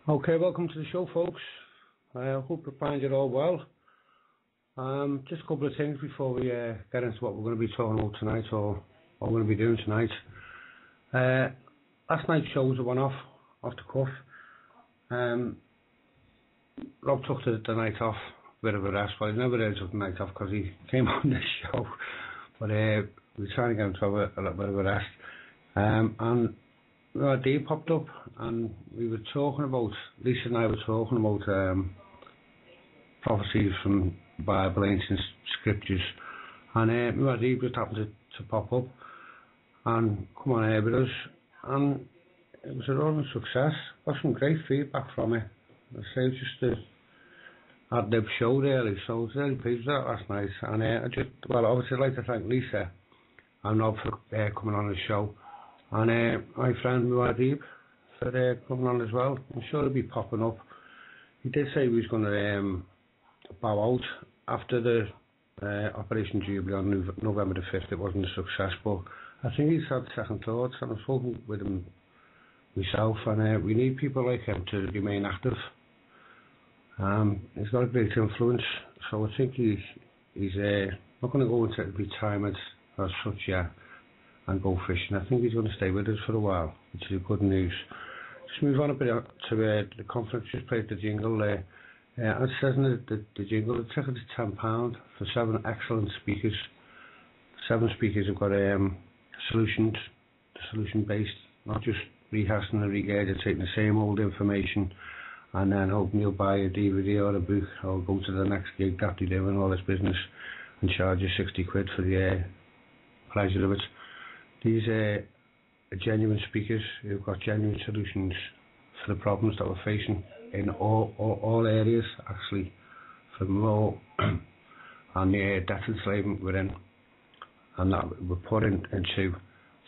Okay, welcome to the show, folks. I hope you find it all well. Just a couple of things before we get into what we're going to be talking about tonight, or what we're going to be doing tonight. Last night's show was a one-off, off the cuff. Rob took the night off, a bit of a rest. Well, he never really took the night off because he came on this show. But we were trying to get him to have a little bit of a rest. And Dee popped up, and we were talking about, Lisa and I were talking about prophecies from Bible, ancient scriptures, and Dee just happened to pop up and come on air with us, and it was a roaring success. Got some great feedback from it. I say it was just a ad-lib show really, so I was really pleased with that last night. And obviously I'd like to thank Lisa and Rob for coming on the show. And my friend Muad'Dib for coming on as well. I'm sure he'll be popping up. He did say he was going to bow out after the Operation Jubilee on November the 5th. It wasn't a success, but I think he's had second thoughts, and I've spoken with him myself, and we need people like him to remain active. He's got a great influence, so I think he's not going to go into retirement as such yet and go fishing. I think he's going to stay with us for a while, which is good news. Just move on a bit to the conference. Just played the jingle there. It says in the jingle, the ticket is £10 for 7 excellent speakers. 7 speakers have got solution-based, not just rehashing and regurgitating the same old information and then hoping you'll buy a DVD or a book or go to the next gig that they do and all this business and charge you 60 quid for the pleasure of it. These are genuine speakers who've got genuine solutions for the problems that we're facing in all areas, actually, from law and the debt enslavement we're in, and that we're put into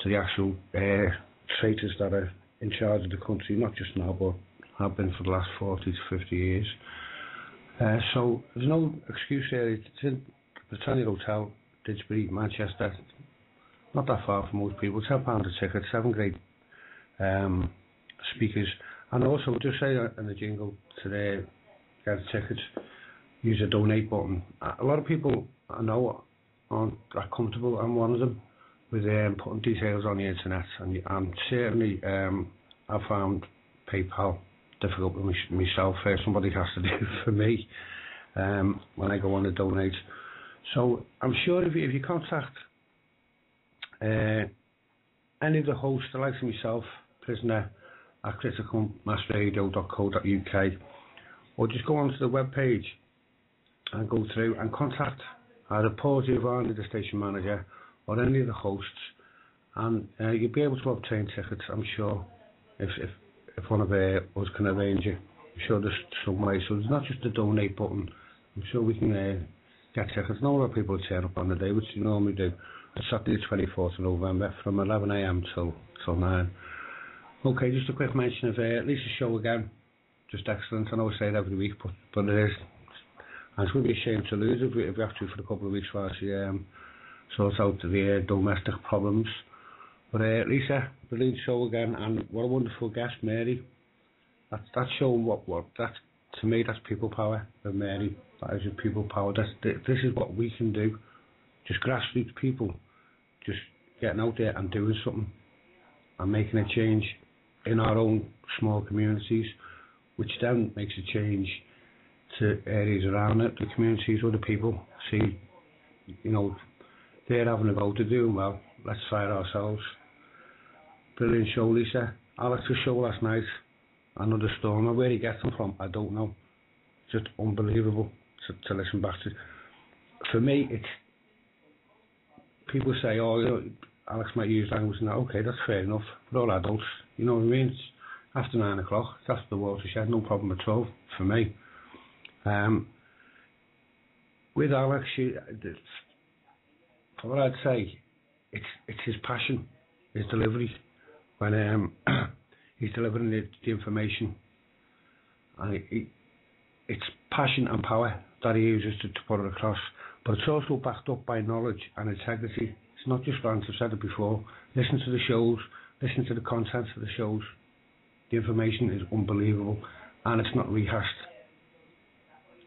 the actual traitors that are in charge of the country, not just now, but have been for the last 40 to 50 years. So there's no excuse here. It's in the Britannia Hotel, Didsbury, Manchester. Not that far from most people. £10 a ticket, 7 great speakers. And also, just say in the jingle today, get tickets, use a donate button. A lot of people I know aren't that comfortable. I'm one of them with putting details on the internet. And certainly, I found PayPal difficult with myself. Somebody has to do it for me when I go on to donate. So I'm sure if you contact any of the hosts, the likes of myself, Prisoner, at criticalmassradio.co.uk, or just go onto the web page and go through and contact either Paul Giovanni, the station manager, or any of the hosts, and you'll be able to obtain tickets, I'm sure, if one of us can arrange it. I'm sure there's some way, so there's not just a donate button. I'm sure we can get tickets. Not a lot of people turn up on the day, which you normally do. It's Saturday the 24th of November from 11 AM till 9. Okay, just a quick mention of Lisa's show again. Just excellent. I know I say it every week, but it is. And it's going to be a shame to lose if we have to for a couple of weeks while she sorts out the domestic problems. But Lisa, brilliant show again, and what a wonderful guest, Mary. That's showing what that, to me, that's people power. And Mary, that is people power. This is what we can do. Just grassroots people, just getting out there and doing something and making a change in our own small communities, which then makes a change to areas around it, the communities, other people see, they're having a go to doing well, let's fire ourselves. Brilliant show, Lisa. Alex's show last night, another storm. Where he gets them from, I don't know. Just unbelievable to listen back to. For me, it's, people say, Alex might use language now. Okay, that's fair enough. We're all adults. You know what I mean? It's after 9 o'clock. It's after the watershed. No problem at all for me. With Alex, what I'd say, it's his passion, his delivery. When he's delivering the information, and it's passion and power that he uses to put it across. But it's also backed up by knowledge and integrity. It's not just rants. I've said it before. Listen to the shows, listen to the contents of the shows. The information is unbelievable, and it's not rehashed.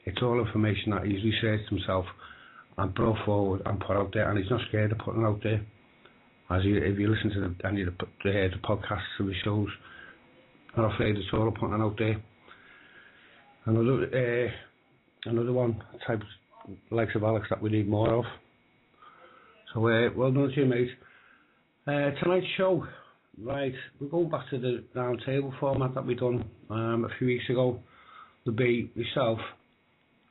It's all information that he's researched himself and brought forward and put out there, and he's not scared of putting it out there. If you listen to any of the podcasts of the shows, not afraid at all of putting it out there. Another one, type likes of Alex, that we need more of. So well done to you, mate. Tonight's show, right, we're going back to the roundtable format that we done a few weeks ago. There'll be myself,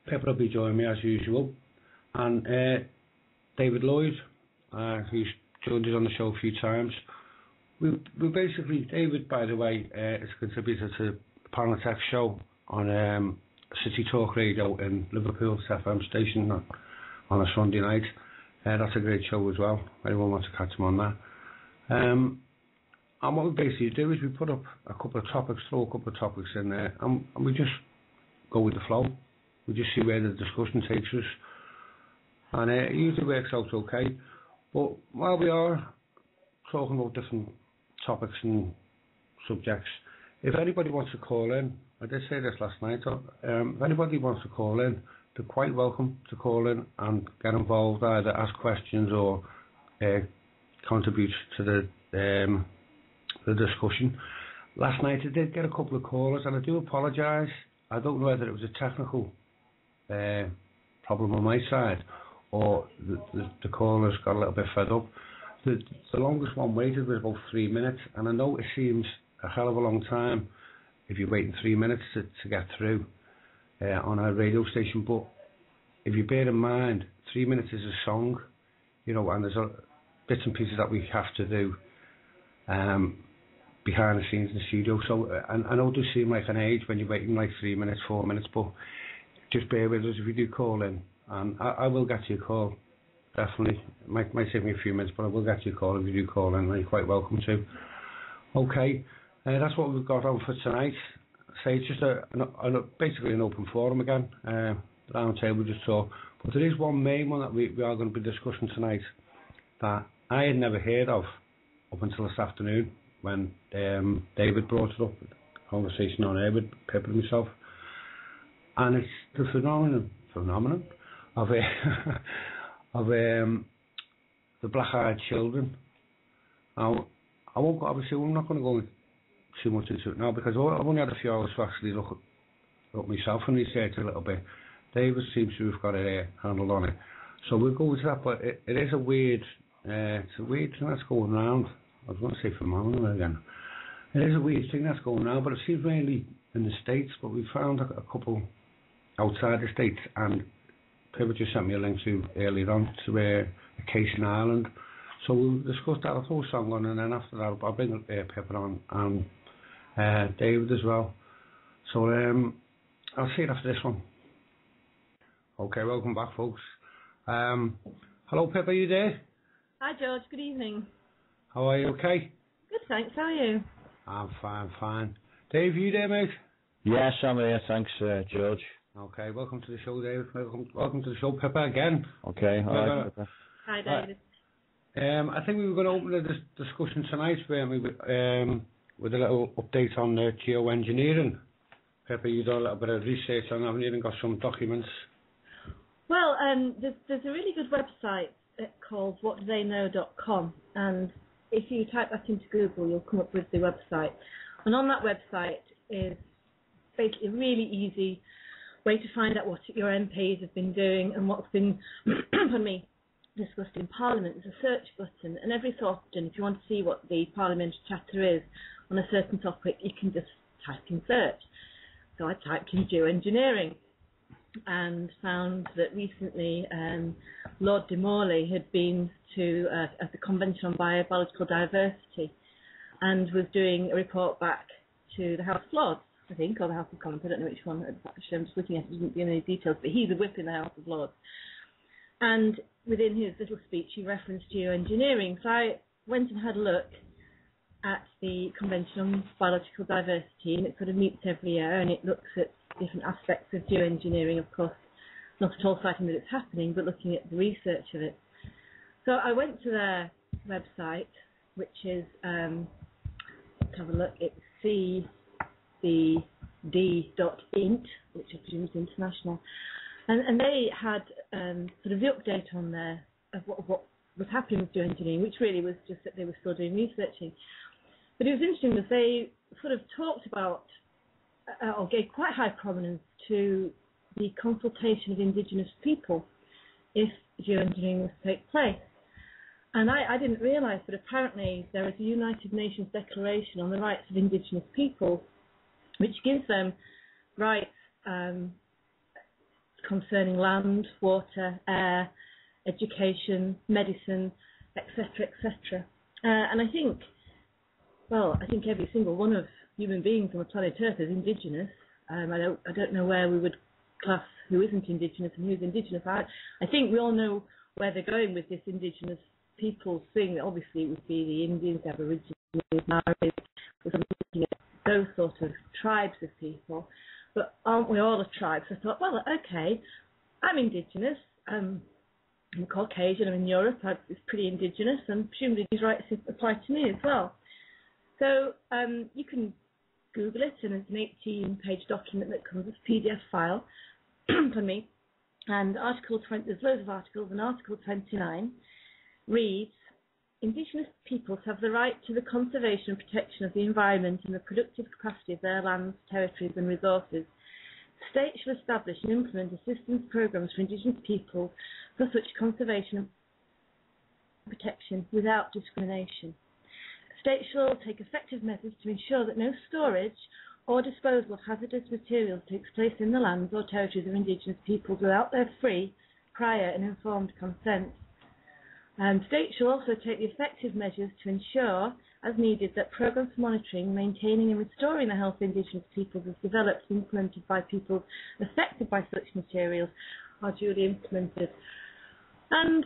Pippa will be joining me as usual, and David Lioyd, who's joined us on the show a few times. We basically, David, by the way, is a contributor to the Panel Tech show on City Talk Radio in Liverpool, FM station on a Sunday night. That's a great show as well. Anyone wants to catch him on that. And what we basically do is we put up a couple of topics, throw a couple of topics in there, and we just go with the flow. We just see where the discussion takes us, and it usually works out okay. But while we are talking about different topics and subjects, if anybody wants to call in, I did say this last night, if anybody wants to call in, they're quite welcome to call in and get involved, either ask questions or contribute to the discussion. Last night I did get a couple of callers, and I do apologise. I don't know whether it was a technical problem on my side or the callers got a little bit fed up. The longest one waited was about 3 minutes, and I know it seems a hell of a long time if you're waiting 3 minutes to get through on a radio station, but if you bear in mind 3 minutes is a song, you know, and there's bits and pieces that we have to do behind the scenes in the studio. So I know it does seem like an age when you're waiting like 3 minutes, 4 minutes, but just bear with us if you do call in, and I will get you a call, definitely. It might take me a few minutes, but I will get you a call if you do call in, and you're quite welcome to. Okay, that's what we've got on for tonight. Say it's just basically an open forum again, round table just talk. But there is one main one that we are going to be discussing tonight that I had never heard of up until this afternoon when David brought it up, conversation on air with Pippa and myself, and it's the phenomenon of the black-eyed children. Now, obviously we're not going to go too much into it now because I've only had a few hours to actually look myself and research a little bit. David seems to have got a handle on it, so we'll go into that. But it is a weird, it's a weird thing that's going around. I was going to say phenomenon again. It is a weird thing that's going around, but it seems mainly in the States. But we found a couple outside the States, and Pippa just sent me a link to earlier on to a case in Ireland. So we'll discuss that. I'll throw a song on, and then after that I'll bring Pippa on and David as well. So I'll see you after this one. Okay, welcome back, folks. Hello, Pippa, are you there? Hi, George. Good evening. How are you? Okay? Good, thanks. How are you? I'm fine. Dave, you there, mate? Yes, I'm here. Thanks, George. Okay, welcome to the show, David. Welcome to the show, Pippa, again. Okay, all right, Pippa. Hi, David. I think we were going to open the discussion tonight with a little update on geoengineering. Pippa, you've done a little bit of research on, haven't you, and got some documents? Well, there's a really good website called whatdotheyknow.com, and if you type that into Google, you'll come up with the website. And on that website is basically a really easy way to find out what your MPs have been doing and what's been discussed in Parliament. There's a search button, and every so often, if you want to see what the parliamentary chatter is on a certain topic, you can just type in search. So I typed in geoengineering and found that recently Lord de Morley had been to at the Convention on Biological Diversity and was doing a report back to the House of Lords, I think, or the House of Commons. I don't know which one. Actually, I'm just looking at it, doesn't give any details, but he's a whip in the House of Lords. And within his little speech, he referenced geoengineering. So I went and had a look at the Convention on Biological Diversity, and it sort of meets every year, and it looks at different aspects of geoengineering, of course, not at all citing that it's happening, but looking at the research of it. So I went to their website, which is, let's have a look, it's which I presume is international, and they had sort of the update on there of what was happening with geoengineering, which really was just that they were still doing researching. But it was interesting that they sort of talked about or gave quite high prominence to the consultation of indigenous people if geoengineering was to take place. And I didn't realise, but apparently there is a United Nations Declaration on the Rights of Indigenous People, which gives them rights concerning land, water, air, education, medicine, etc., etc. And I think every single one of human beings on the planet Earth is indigenous. I don't know where we would class who isn't indigenous and who's indigenous. I think we all know where they're going with this indigenous people thing. Obviously, it would be the Indians, Aborigines, Maoris. We're looking at those sort of tribes of people. But aren't we all a tribe? So I thought, well, okay, I'm indigenous. I'm Caucasian. I'm in Europe. It's pretty indigenous, and presumably these rights apply to me as well. So you can Google it, and it's an 18-page document that comes as a PDF file for me. And there's loads of articles, and Article 29 reads, Indigenous peoples have the right to the conservation and protection of the environment and the productive capacity of their lands, territories and resources. States shall establish and implement assistance programs for Indigenous peoples for such conservation and protection without discrimination. States shall take effective measures to ensure that no storage or disposal of hazardous materials takes place in the lands or territories of Indigenous peoples without their free, prior and informed consent. States shall also take the effective measures to ensure, as needed, that programs for monitoring, maintaining and restoring the health of Indigenous peoples as developed and implemented by peoples affected by such materials are duly implemented. And,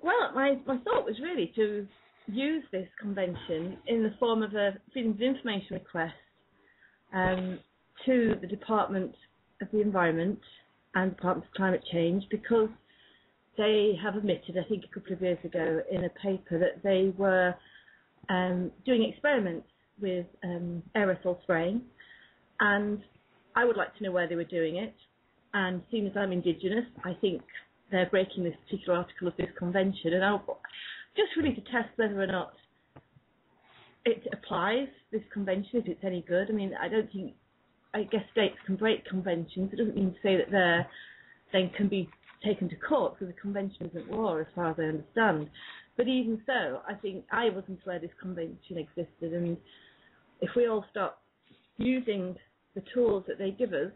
my thought was really to use this convention in the form of a Freedom of Information request to the Department of the Environment and Department of Climate Change, because they have admitted, I think a couple of years ago, in a paper that they were doing experiments with aerosol spraying, and I would like to know where they were doing it. And seeing as I'm Indigenous, I think they're breaking this particular article of this convention, and I'll just really to test whether or not it applies, this convention, if it's any good. I mean, I guess states can break conventions. It doesn't mean to say that they then can be taken to court, because the convention isn't law as far as I understand. But even so, I think I wasn't aware this convention existed, and if we all start using the tools that they give us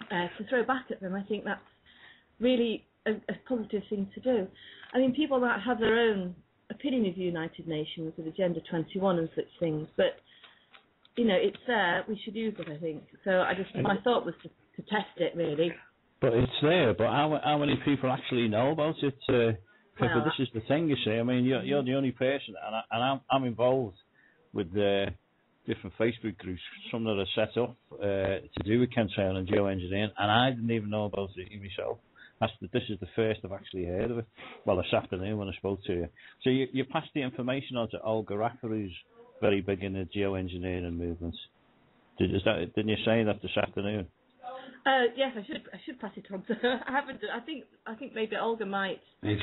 to throw back at them, I think that's really a positive thing to do. I mean, people might have their own opinion of the United Nations, with Agenda 21 and such things, but, it's there, we should use it, I think. So my thought was to test it, really. But it's there, but how many people actually know about it? Pippa, this is the thing, you see. I mean, you're the only person, and I'm involved with different Facebook groups, some that are set up to do with chemtrail and geoengineering, and I didn't even know about it myself. This is the first I've actually heard of it. Well, this afternoon when I spoke to you. So you passed the information on to Olga Racker, who's very big in the geoengineering movement. Didn't you say that this afternoon? Yes, I should pass it on to her. I haven't. I think maybe Olga might be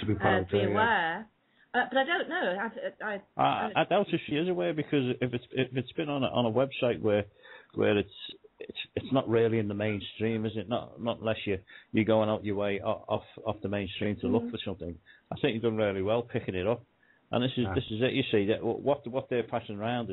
aware, but I don't know. I doubt if she is aware, because if it's been on a website where it's not really in the mainstream, is it? Not unless you're going out your way off the mainstream to look for something. I think you've done really well picking it up, and this is it. You see that what they're passing around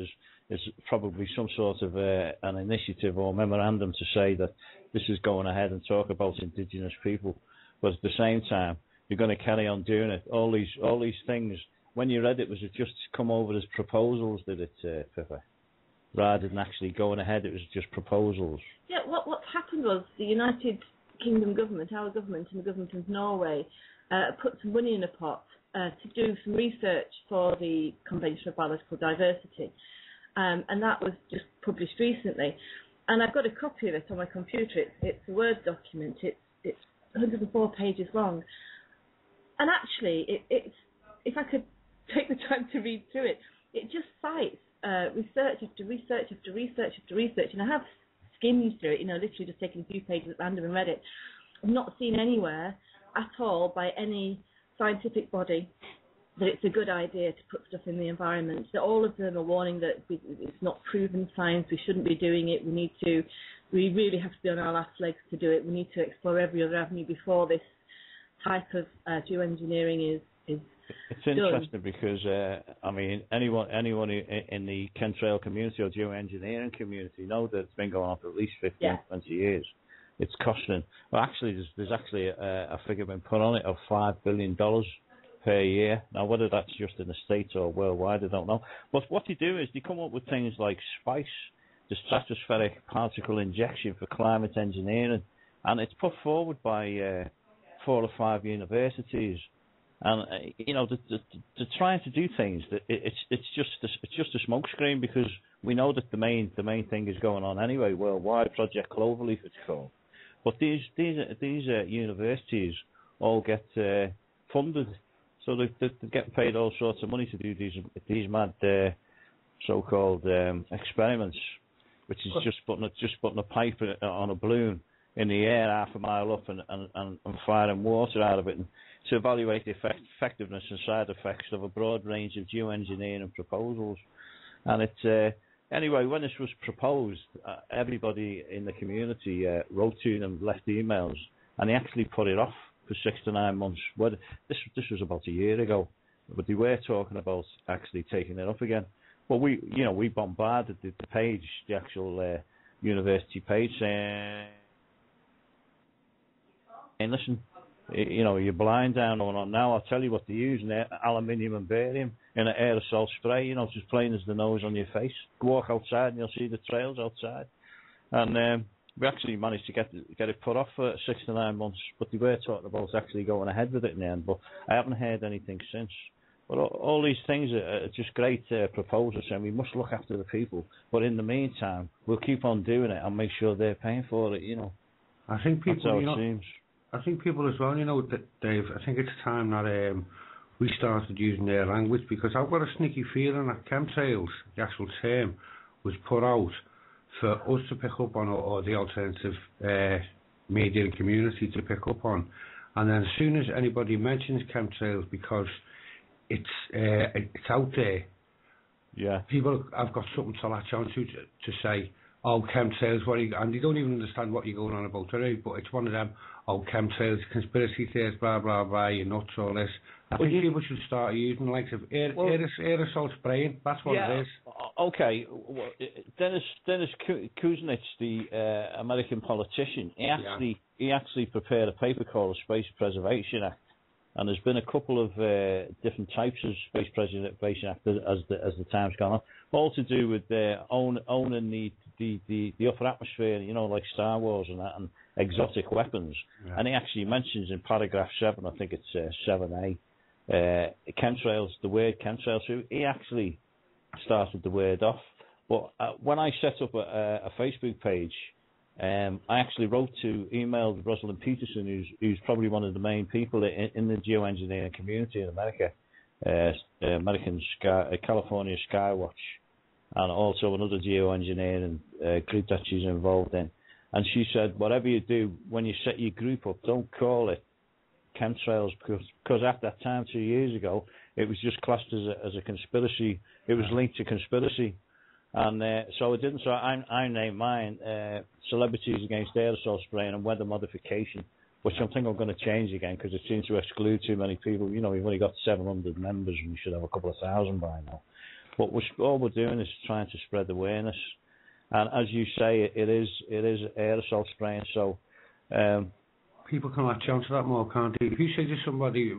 is probably some sort of an initiative or memorandum to say that this is going ahead and talk about Indigenous people, but at the same time you're going to carry on doing it. All these things. When you read it, was it just come over as proposals? Did it, Pippa? Rather than actually going ahead, it was just proposals. Yeah. What happened was the United Kingdom government, our government, and the government of Norway put some money in a pot to do some research for the Convention of Biological Diversity. And that was just published recently. And I've got a copy of it on my computer. It's a Word document. It's 104 pages long. And actually, it's if I could take the time to read through it, it just cites research after research after research after research, and I have skimmed through it, literally just taken a few pages at random and read it. I've not seen anywhere at all by any scientific body that it's a good idea to put stuff in the environment. So all of them are warning that it's not proven science, we shouldn't be doing it, we really have to be on our last legs to do it, we need to explore every other avenue before this type of geoengineering is It's interesting because, anyone in the chemtrail community or geoengineering community know that it's been going on for at least 15, 20 years. It's costing. Well, actually, there's actually a figure been put on it of $5 billion per year. Now, whether that's just in the States or worldwide, I don't know. But what they do is they come up with things like SPICE, the stratospheric particle injection for climate engineering, and it's put forward by 4 or 5 universities. And they're trying to do things that it's just a smokescreen, because we know that the main thing is going on anyway worldwide. Project Cloverleaf, it's called. But these universities all get funded, so they get paid all sorts of money to do these mad so-called experiments, which is just putting a pipe on a balloon in the air half a mile up and firing water out of it, and to evaluate the effectiveness and side effects of a broad range of geoengineering proposals. And it's anyway, when this was proposed, everybody in the community wrote to them, left emails, and they actually put it off for 6 to 9 months. This was about a year ago, but they were talking about actually taking it up again. But we bombarded the page, the actual university page, saying, and listen, you're blind down on now. I'll tell you what they use: aluminium and barium in an aerosol spray. Just plain as the nose on your face. Walk outside and you'll see the trails outside. And we actually managed to get it put off for 6 to 9 months. But they were talking about actually going ahead with it in the end. But I haven't heard anything since. But all these things are just great proposals, and we must look after the people. But in the meantime, we'll keep on doing it and make sure they're paying for it. I think people. That's how it seems. I think people as well, Dave, I think it's time that we started using their language, because I've got a sneaky feeling that chemtrails, the actual term, was put out for us to pick up on, or the alternative media and community to pick up on. And then as soon as anybody mentions chemtrails, because it's out there, people have got something to latch onto to say, oh, chemtrails, and they don't even understand what you're going on about today, but it's one of them, oh, chemtrails, conspiracy theories, blah, blah, blah, you're nuts, all this. I think people should start using the likes of aerosol spraying, that's what it is. Okay, Dennis Kuznets, the American politician, he actually prepared a paper called the Space Preservation Act, and there's been a couple of different types of Space Preservation Act as the time's gone on, all to do with owning the upper atmosphere, like Star Wars and that, and exotic weapons. Yeah. And he actually mentions in paragraph 7, I think it's 7A, chemtrails, the word chemtrails. So he actually started the word off. But when I set up a Facebook page, I actually emailed Rosalind Peterson, who's probably one of the main people in the geoengineering community in America, California Skywatch, and also another geoengineering group that she's involved in. And she said, whatever you do, when you set your group up, don't call it chemtrails, because at that time, 2 years ago, it was just classed as a conspiracy. It was linked to conspiracy. And so it didn't. So I named mine Celebrities Against Aerosol Spraying and Weather Modification, which I think I'm going to change again, because it seems to exclude too many people. We've only got 700 members, and we should have a couple of thousand by now. But all we're doing is trying to spread awareness. And as you say, it is aerosol spraying. So people can latch on to that more, can't they? If you say to somebody,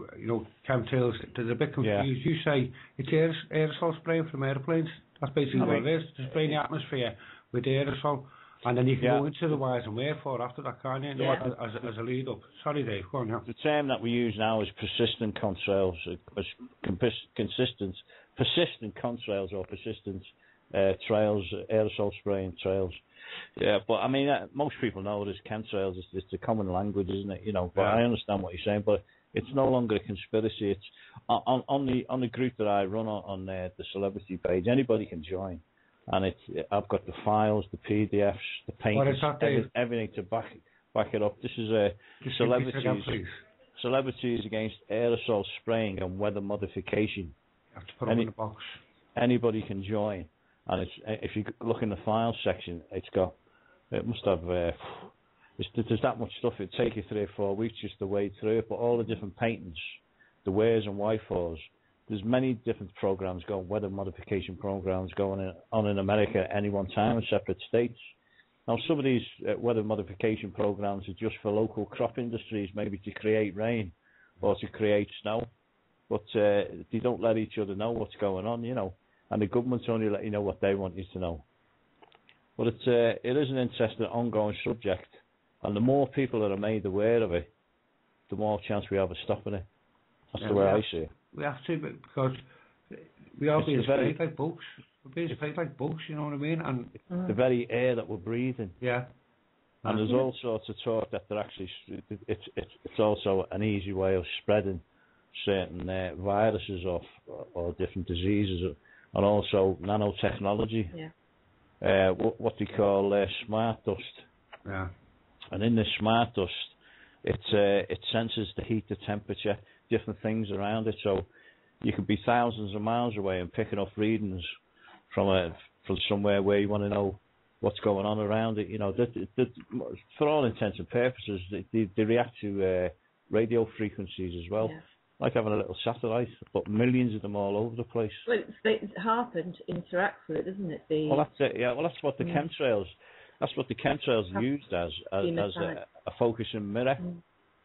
chemtrails, they're a bit confused. You say it's aerosol spraying from airplanes. That's basically what it is. To spray in the atmosphere with aerosol, and then you can go into the whys and wherefore after that, can't you? As a lead up. Sorry, Dave. Go on now. The term that we use now is persistent contrails, persistent contrails or persistent trails, aerosol spraying trails. Yeah, but I mean, most people know it as chemtrails. It's the common language, isn't it? But I understand what you're saying. But It's no longer a conspiracy. It's on the group that I run on the celebrity page. Anybody can join, and I've got the files, the PDFs, the paintings, everything to back it up. This is a celebrities against aerosol spraying and weather modification. You have to put them in the box. Anybody can join, and if you look in the files section, it must have. There's that much stuff. It'd take you 3 or 4 weeks just to wade through it. But all the different patents, the wheres and wherefores, there's many different programs going, weather modification programs going on in America at any one time in separate states. Now, some of these weather modification programs are just for local crop industries, maybe to create rain or to create snow. But they don't let each other know what's going on, and the governments only let you know what they want you to know. But it is an interesting, ongoing subject. And the more people that are made aware of it, the more chance we have of stopping it. That's the way I see it. We have to, because we are being sprayed like bugs. We're being sprayed like bugs, you know what I mean? And the very air that we're breathing. Yeah. And there's all sorts of talk that they're actually, it's also an easy way of spreading certain viruses or different diseases, and also nanotechnology. Yeah. What they call smart dust. Yeah. And in this smart dust, it senses the heat, the temperature, different things around it. So you could be thousands of miles away and picking up readings from somewhere where you want to know what's going on around it. For all intents and purposes, they react to radio frequencies as well. Yeah. Like having a little satellite, but millions of them all over the place. Well, HAARP interacts with it, doesn't it? Well, that's it. Yeah. Well, that's what the chemtrails. That's what the chemtrails used as a focusing mirror.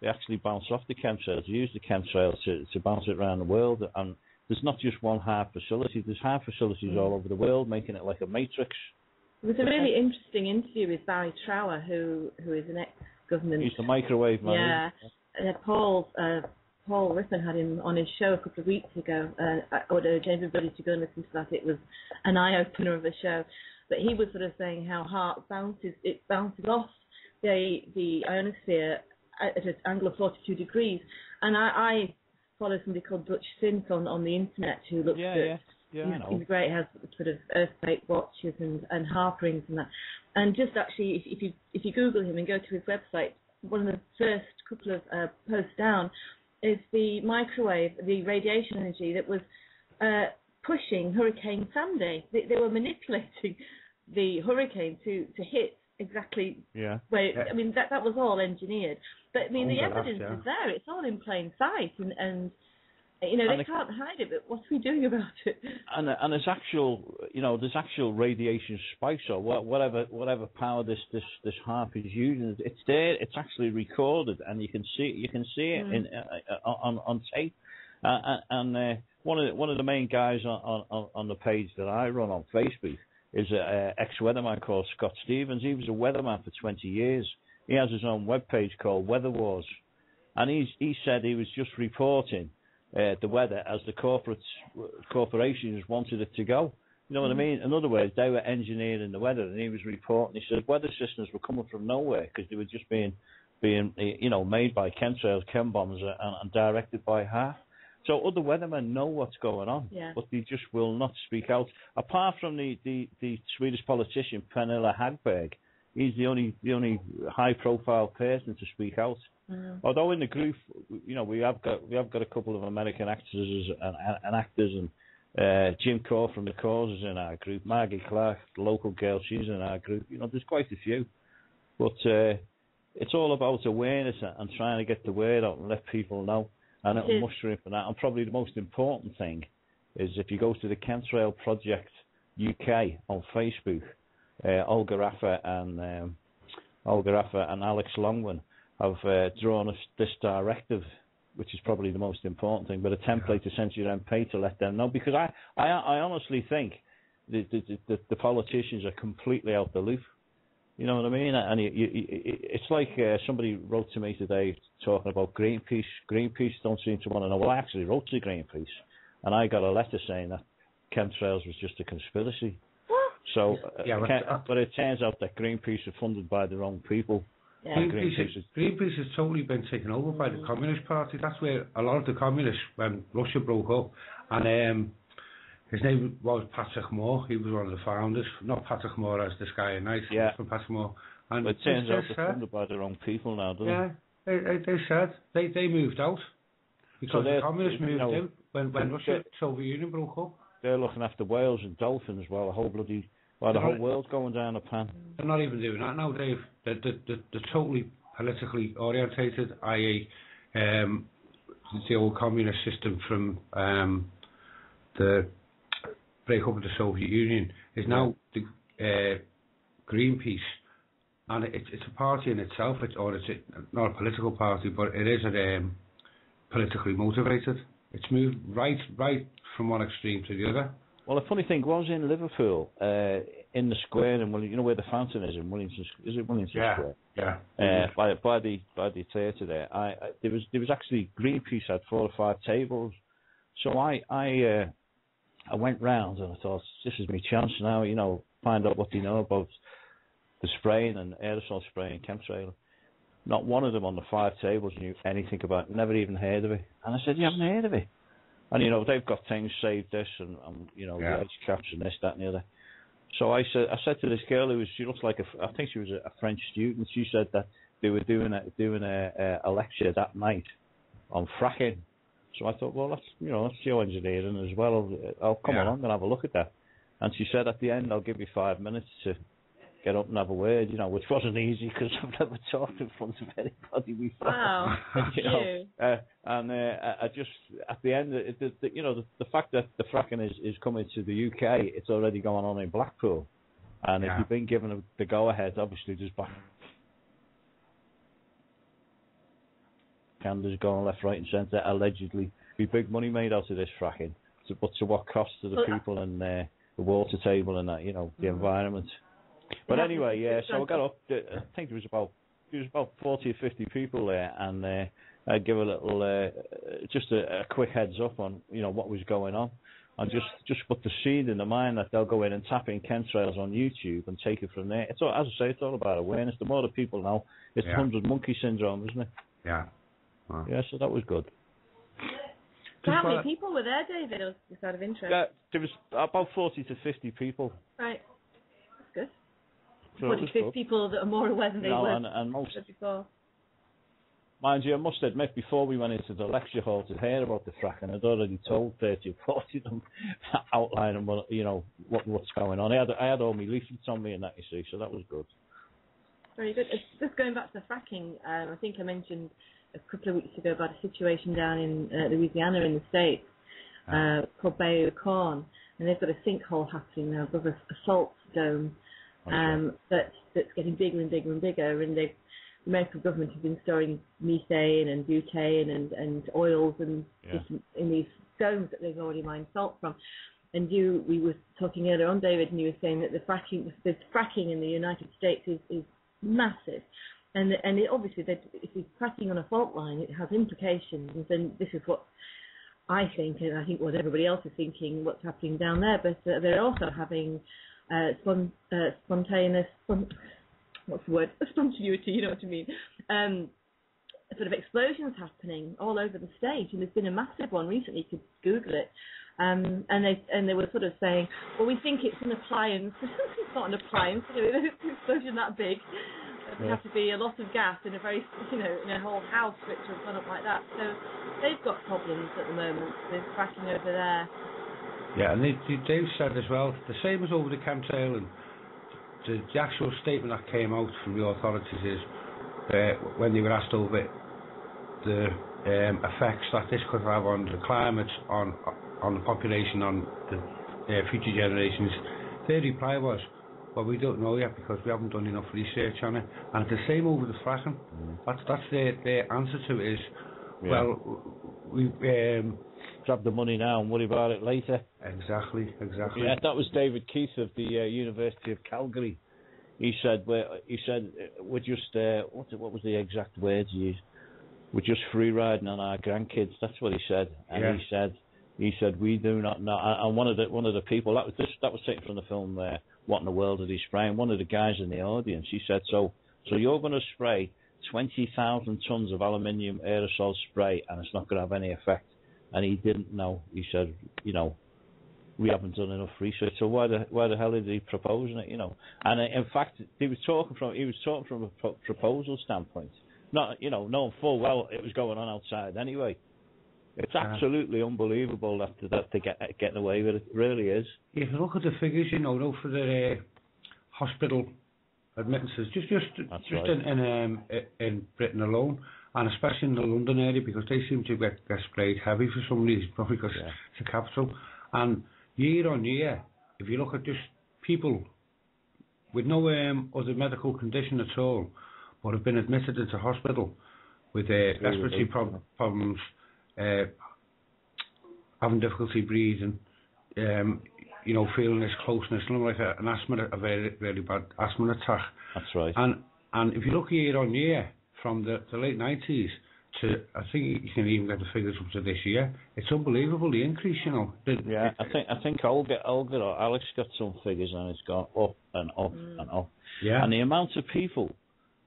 They actually bounce off the chemtrails. They use the chemtrails to bounce it around the world. And there's not just one HAARP facility. There's HAARP facilities all over the world, making it like a matrix. There was a really interesting interview with Barry Trower, who is an ex-government. He's the microwave man. Yeah. Paul Rippon had him on his show a couple of weeks ago. I would urge everybody to go and listen to that. It was an eye-opener of a show. But he was sort of saying how HAARP bounces off the ionosphere at an angle of 42 degrees. And I follow somebody called Dutch Synth on the internet who looks at he's great, has sort of earthquake watches and HAARP rings and that. And just actually, if you Google him and go to his website, one of the first couple of posts down is the microwave, the radiation energy that was pushing Hurricane Sandy. They were manipulating the hurricane to hit exactly where. I mean, that was all engineered. But I mean, the evidence is there. It's all in plain sight, and they can't hide it. But what are we doing about it? And there's actual radiation spikes or whatever power this HAARP is using. It's there. It's actually recorded, and you can see it on tape. And one of the main guys on the page that I run on Facebook is an ex-weatherman called Scott Stevens. He was a weatherman for 20 years. He has his own webpage called Weather Wars, and he said he was just reporting the weather as the corporations wanted it to go. You know what I mean? In other words, they were engineering the weather, and he was reporting. He said weather systems were coming from nowhere because they were just being made by chemtrails, chem bombs, and directed by HAARP. So other weathermen know what's going on, but they just will not speak out. Apart from the Swedish politician Pernilla Hagberg, he's the only high-profile person to speak out. Although in the group, we have got a couple of American actors and actors, and Jim Core from The Cause is in our group. Maggie Clark, the local girl, she's in our group. There's quite a few, but it's all about awareness and trying to get the word out and let people know. And it'll muster in for that. And probably the most important thing is if you go to the Chemtrail Project UK on Facebook, Olga Raffa and Alex Longman have drawn us this directive, which is probably the most important thing, but a template to Sentient MP to let them know. Because I honestly think the politicians are completely out the loop. You know what I mean? And it's like somebody wrote to me today talking about Greenpeace. Greenpeace don't seem to want to know. Well, I actually wrote to Greenpeace, and I got a letter saying that chemtrails was just a conspiracy. So, but it turns out that Greenpeace are funded by their own people, Yeah. Greenpeace has totally been taken over by the Communist Party. That's where a lot of the communists, when Russia broke up, and his name was Patrick Moore. He was one of the founders, not Patrick Moore as this guy in Nice, from Patrick Moore. And it turns out they're funded by the wrong people now, doesn't it? Yeah, they said they moved out because the communists moved out when Russia, Soviet Union broke up. They're looking after whales and dolphins while the whole world's going down a pan. They're not even doing that now, Dave. They're totally politically orientated, i.e., the old communist system from the breakup of the Soviet Union is now the Greenpeace, and it's a party in itself. It's not a political party, but it is politically motivated. It's moved right from one extreme to the other. Well, the funny thing was in Liverpool, in the square, and you know where the fountain is in Wellington. Is it Wellington Square? Yeah. By the theatre there, there was actually Greenpeace had 4 or 5 tables. So I went round and I thought, this is my chance now. You know, find out what they know about the spraying and aerosol spraying, chemtrails. Not one of them on the 5 tables knew anything about it, never even heard of it. And I said, you haven't heard of it? And, you know, they've got things, save this, and you know, the ice caps and this, that, and the other. So I said to this girl she looks like I think she was a French student. She said that they were doing a lecture that night on fracking. So I thought, well, that's geoengineering as well. I'll come along and have a look at that. And she said at the end, I'll give you 5 minutes to get up and have a word, you know, which wasn't easy because I've never talked in front of anybody before. Wow, you know, and I just at the end, the fact that the fracking is coming to the UK, it's already going on in Blackpool, and if you've been given the go ahead, obviously there's backhanders going left, right, and centre. Allegedly, be big money made out of this fracking, but to what cost to the people and the water table and that, you know, the environment. But anyway, so I got up. I think there was about 40 or 50 people there, and I give a little, just a quick heads up on, you know, what was going on, and just put the seed in the mind that they'll go in and tap in chemtrails on YouTube and take it from there. It's all, as I say, it's all about awareness. The more the people know, it's the 100 monkey syndrome, isn't it? Yeah. Wow. Yeah, so that was good. So how many people were there, David? Just out of interest. There was about 40 to 50 people. Right. That's good. So 40 people that are more aware than they were and most before. Mind you, I must admit, before we went into the lecture hall to hear about the fracking, I'd already told 30 or 40 of them, outlining what, you know, what's going on. I had all my leaflets on me and that, you see, so that was good. Very good. Just going back to the fracking, I think I mentioned a couple of weeks ago about a situation down in Louisiana in the States called Bayou Corn, and they've got a sinkhole happening now above a salt dome. That's getting bigger and bigger and bigger, and the American government has been storing methane and butane and oils and in these domes that they've already mined salt from. And we were talking earlier on, David, and you were saying that the fracking in the United States is massive, and obviously if it's fracking on a fault line, it has implications. And this is what I think, and I think what everybody else is thinking, what's happening down there. But they're also having spontaneous, what's the word? Spontaneity, you know what I mean? Sort of explosions happening all over the stage, and there's been a massive one recently. You could Google it, and they were sort of saying, well, we think it's an appliance. It's not an appliance. You know, it's an explosion that big. There have to be a lot of gas in a very, you know, in a whole house for it to have gone up like that. So they've got problems at the moment with fracking over there. Yeah, and they've said as well, the same as over the chemtrail, and the actual statement that came out from the authorities is when they were asked over the effects that this could have on the climate, on the population, on the future generations, their reply was, well, we don't know yet because we haven't done enough research on it. And it's the same over the fracking. That's their answer to it is, well, we grab the money now and worry about it later. Exactly. Yeah, that was David Keith of the University of Calgary. He said we're just what was the exact words he used? We're just free riding on our grandkids. That's what he said. And he said we do not know. And one of the people that was taken from the film What in the World Are They Spraying? One of the guys in the audience, he said, so So you're going to spray 20,000 tons of aluminium aerosol spray, and it's not going to have any effect. And he didn't know. He said, we haven't done enough research. So why the hell is he proposing it? And in fact, he was talking from a proposal standpoint, not knowing full well it was going on outside anyway. It's absolutely unbelievable that they getting away with it. It really is. If you look at the figures, though, for the hospital admittances, just in Britain alone, and especially in the London area, because they seem to get sprayed heavy for some reason, probably because it's the capital. And year on year, if you look at just people with no other medical condition at all, but have been admitted into hospital with respiratory problems, having difficulty breathing, feeling this closeness, like an asthma, a very, really bad asthma attack. That's right. And if you look year on year, from the late 90s to, I think you can even get the figures up to this year, it's unbelievable, the increase, I think Olga or Alex got some figures, and it's gone up and up and up. Yeah. And the amount of people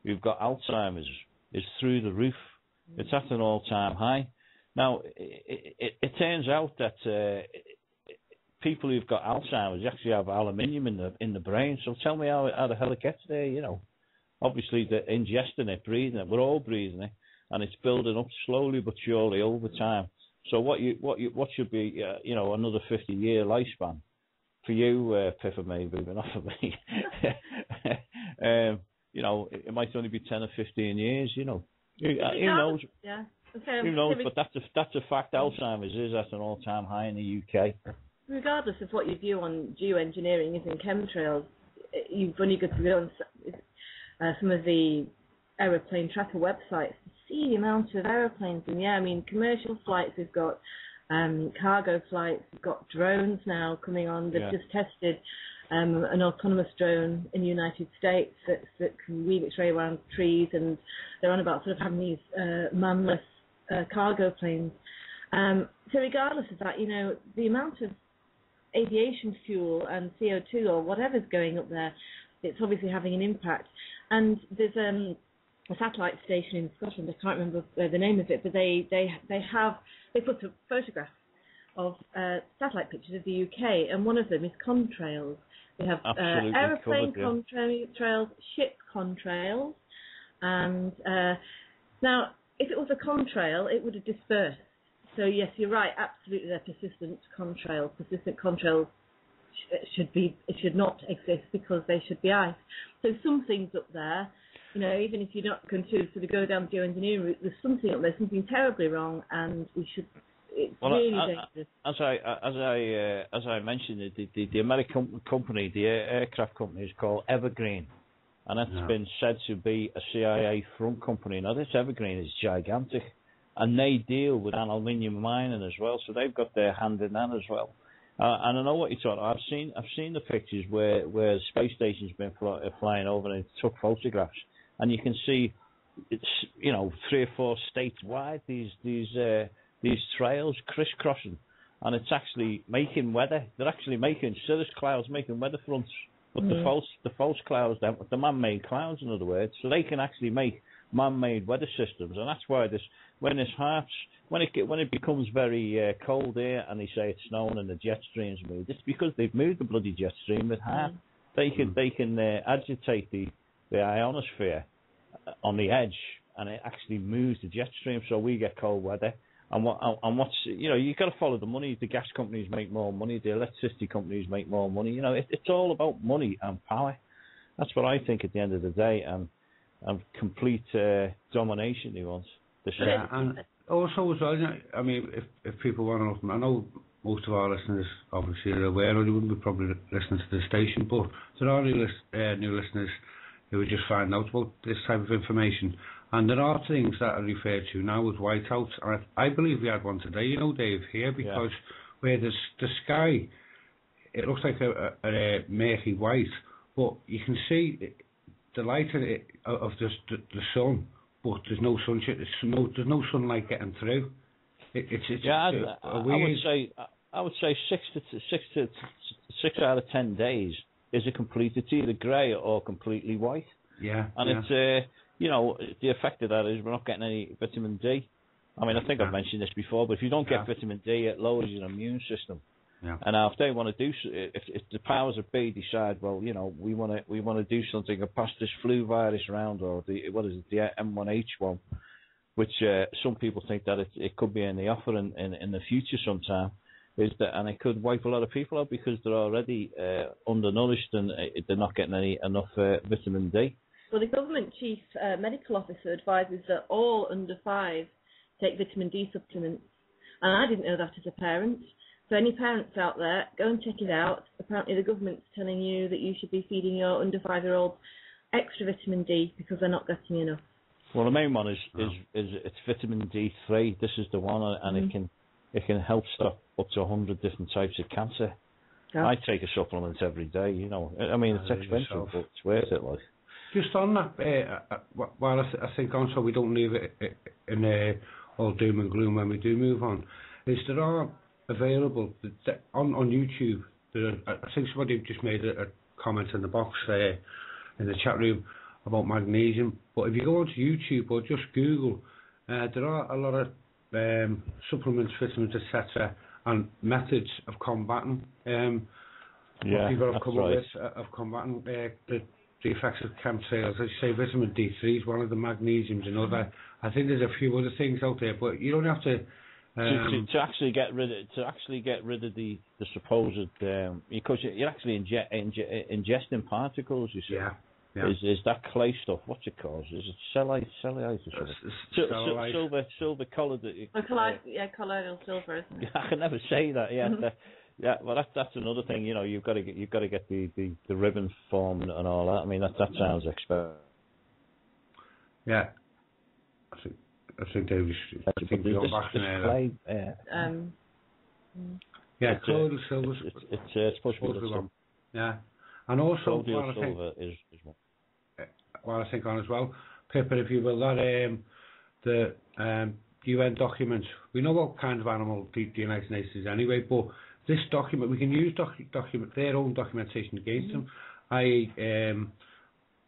who've got Alzheimer's is through the roof. It's at an all-time high. Now, it turns out that people who've got Alzheimer's actually have aluminium in the brain. So tell me how the hell it gets there. Obviously they're ingesting it, breathing it. We're all breathing it, and it's building up slowly but surely over time. So what should be another 50-year lifespan for you, Pippa, maybe, but not for me. It might only be 10 or 15 years. Who knows? Yeah. Who knows? But that's a fact. Alzheimer's is at an all-time high in the UK. Regardless of what your view on geoengineering is in chemtrails, you've only got to go on some of the aeroplane tracker websites to see the amount of aeroplanes in the air. I mean, commercial flights, we've got cargo flights, we've got drones now coming on. They've just tested an autonomous drone in the United States that can weave its way around trees, and they're on about sort of having these manless cargo planes. So regardless of that, the amount of aviation fuel and CO2 or whatever's going up there, it's obviously having an impact. And there's a satellite station in Scotland, I can't remember the name of it, but they put a photograph of satellite pictures of the UK, and one of them is contrails. We have aeroplane contrails, ship contrails, and now if it was a contrail, it would have dispersed. So yes, you're right, absolutely, they're persistent contrails. Persistent contrails should not exist because they should be ice. So something's up there, even if you're not going to sort of go down the geoengineering route, there's something up there, something terribly wrong, and we should. It's really dangerous. As I mentioned, the American company, the aircraft company, is called Evergreen, and that's been said to be a CIA front company. Now this Evergreen is gigantic, and they deal with aluminium mining as well, so they've got their hand in that as well. And I know what you're talking about. I've seen the pictures where the space station's been flying over, and it took photographs, and you can see it's 3 or 4 states wide these trails crisscrossing, and it's actually making weather. They're actually making cirrus clouds, making weather fronts, but the false clouds, the man-made clouds, in other words, so they can actually make man-made weather systems, and that's why when it becomes very cold here, and they say it's snowing and the jet streams move, it's because they've moved the bloody jet stream with half. They can agitate the ionosphere on the edge, and it actually moves the jet stream, so we get cold weather. And what's you've got to follow the money. The gas companies make more money. The electricity companies make more money. It's all about money and power. That's what I think at the end of the day, and complete domination he wants. And also as well, I mean, if people want to know, I know most of our listeners obviously are aware, or they wouldn't be probably listening to the station, but there are new listeners who would just find out about this type of information. And there are things that are referred to now as whiteouts. And I believe we had one today, Dave, here, because where the sky, it looks like a murky white, but you can see the light of the sun, but there's no sunshine. There's no sunlight getting through. I would say 6 out of 10 days is a complete. It's either grey or completely white. Yeah. And it's the effect of that is we're not getting any vitamin D. I mean, I think I've mentioned this before, but if you don't get vitamin D, it lowers your immune system. Yeah. And now, if they want to do, if the powers of be decide, well, we want to do something and pass this flu virus around, or the M1H1, which some people think that it could be in the offer in the future sometime, and it could wipe a lot of people out because they're already undernourished and they're not getting enough vitamin D. Well, the government chief medical officer advises that all under 5 take vitamin D supplements, and I didn't know that as a parent. So any parents out there, go and check it out. Apparently the government's telling you that you should be feeding your under 5-year-olds extra vitamin D because they're not getting enough. Well, the main one is it's vitamin D3. This is the one, and it can help stop up to 100 different types of cancer. Yeah. I take a supplement every day. I mean it's expensive, but it's worth it. Like just on that, while I think on, so we don't leave it in all doom and gloom when we do move on, is there are available on YouTube. I think somebody just made a comment in the box there in the chat room about magnesium. But if you go onto YouTube or just Google, there are a lot of supplements, vitamins, etc., and methods of combating. People have come up with of combating the effects of chemtrails. As you say, vitamin D3 is one of the, magnesium's another. I think there's a few other things out there, but you don't have to. To actually get rid of the supposed because you're actually ingesting particles. You see, is that clay stuff? What's it called? Is it cellulite or something? Silver coloured. Colloidal silver. I can never say that. Yeah, well that's another thing. You've got to get the ribbon formed and all that. I mean that sounds expensive. Yeah, I think they was. I think we're back in there. Colloidal silver. It's supposed to be one. Yeah, and also colloidal silver is one. Well, I think on as well, Pippa, if you will, that the UN documents. We know what kind of animal the United Nations is anyway, but this document we can use document their own documentation against them.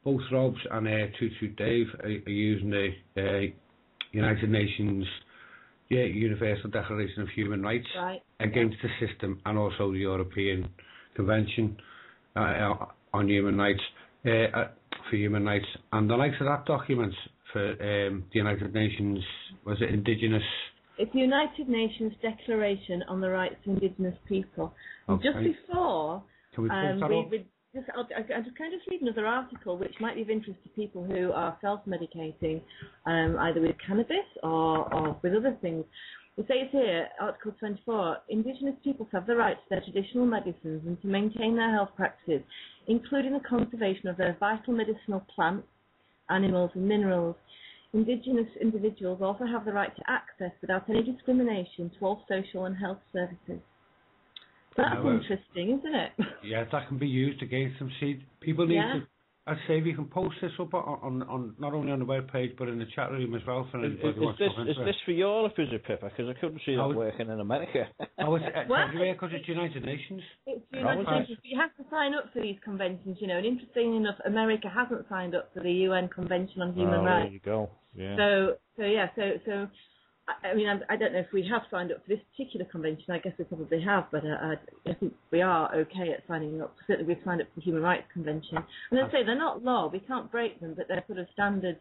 Both Robs and Tutu Dave are using the United Nations Universal Declaration of Human Rights against the system, and also the European Convention on Human Rights for human rights, and the likes of that document for the United Nations. Was it Indigenous? It's the United Nations Declaration on the Rights of Indigenous People. Okay. Just before, can we post that up? I'm just kind of read another article which might be of interest to people who are self-medicating, either with cannabis or with other things. It says here, Article 24, Indigenous peoples have the right to their traditional medicines and to maintain their health practices, including the conservation of their vital medicinal plants, animals and minerals. Indigenous individuals also have the right to access, without any discrimination, to all social and health services. That's interesting, isn't it? Yeah, that can be used against them. See, people need to. I'd say we can post this up on not only on the web page but in the chat room as well. For anybody who wants to look into it. Is this for Europe, is it, Pippa? Because I couldn't see that working in America. It's everywhere because it's United Nations. It's United Nations. But you have to sign up for these conventions, and interestingly enough, America hasn't signed up for the UN Convention on Human Rights. There you go. Yeah. So I mean, I don't know if we have signed up for this particular convention. I guess we probably have, but I think we are okay at signing up. Certainly, we've signed up for the Human Rights Convention. And I say they're not law; we can't break them, but they're sort of standards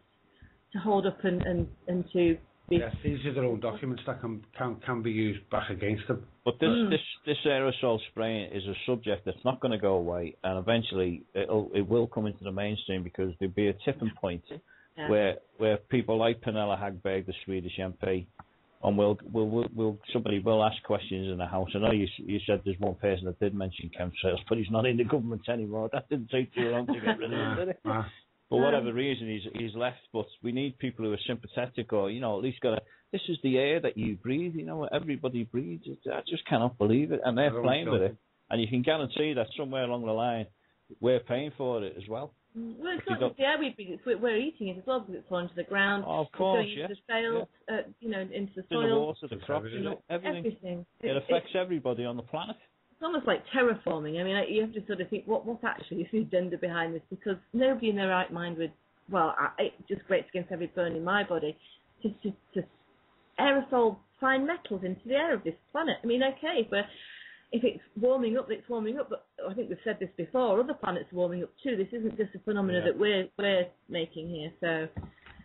to hold up and to be. Yes, these are their own documents that can be used back against them. But this aerosol spraying is a subject that's not going to go away, and eventually it will come into the mainstream because there'll be a tipping point. Yeah. Where people like Pernilla Hagberg, the Swedish MP, and somebody will ask questions in the House. I know you said there's one person that did mention chemtrails, but he's not in the government anymore. That didn't take too long to get rid of him, did it? For whatever reason, he's left. But we need people who are sympathetic, or at least this is the air that you breathe. Everybody breathes. I just cannot believe it, and they're playing with it. And you can guarantee that somewhere along the line, we're paying for it as well. Well, it's not just the air we breathe, we're eating it as well, because it's falling to the ground. Oh, of course, it's going into the soil. In the water, the crops, everything. It affects everybody on the planet. almost like terraforming. I mean, you have to sort of think, what actually is the agenda behind this? Because nobody in their right mind would, well, it just grates against every bone in my body, just to aerosol fine metals into the air of this planet. I mean, okay, if it's warming up, it's warming up, but I think we've said this before, other planets are warming up too. This isn't just a phenomenon that we're making here, so...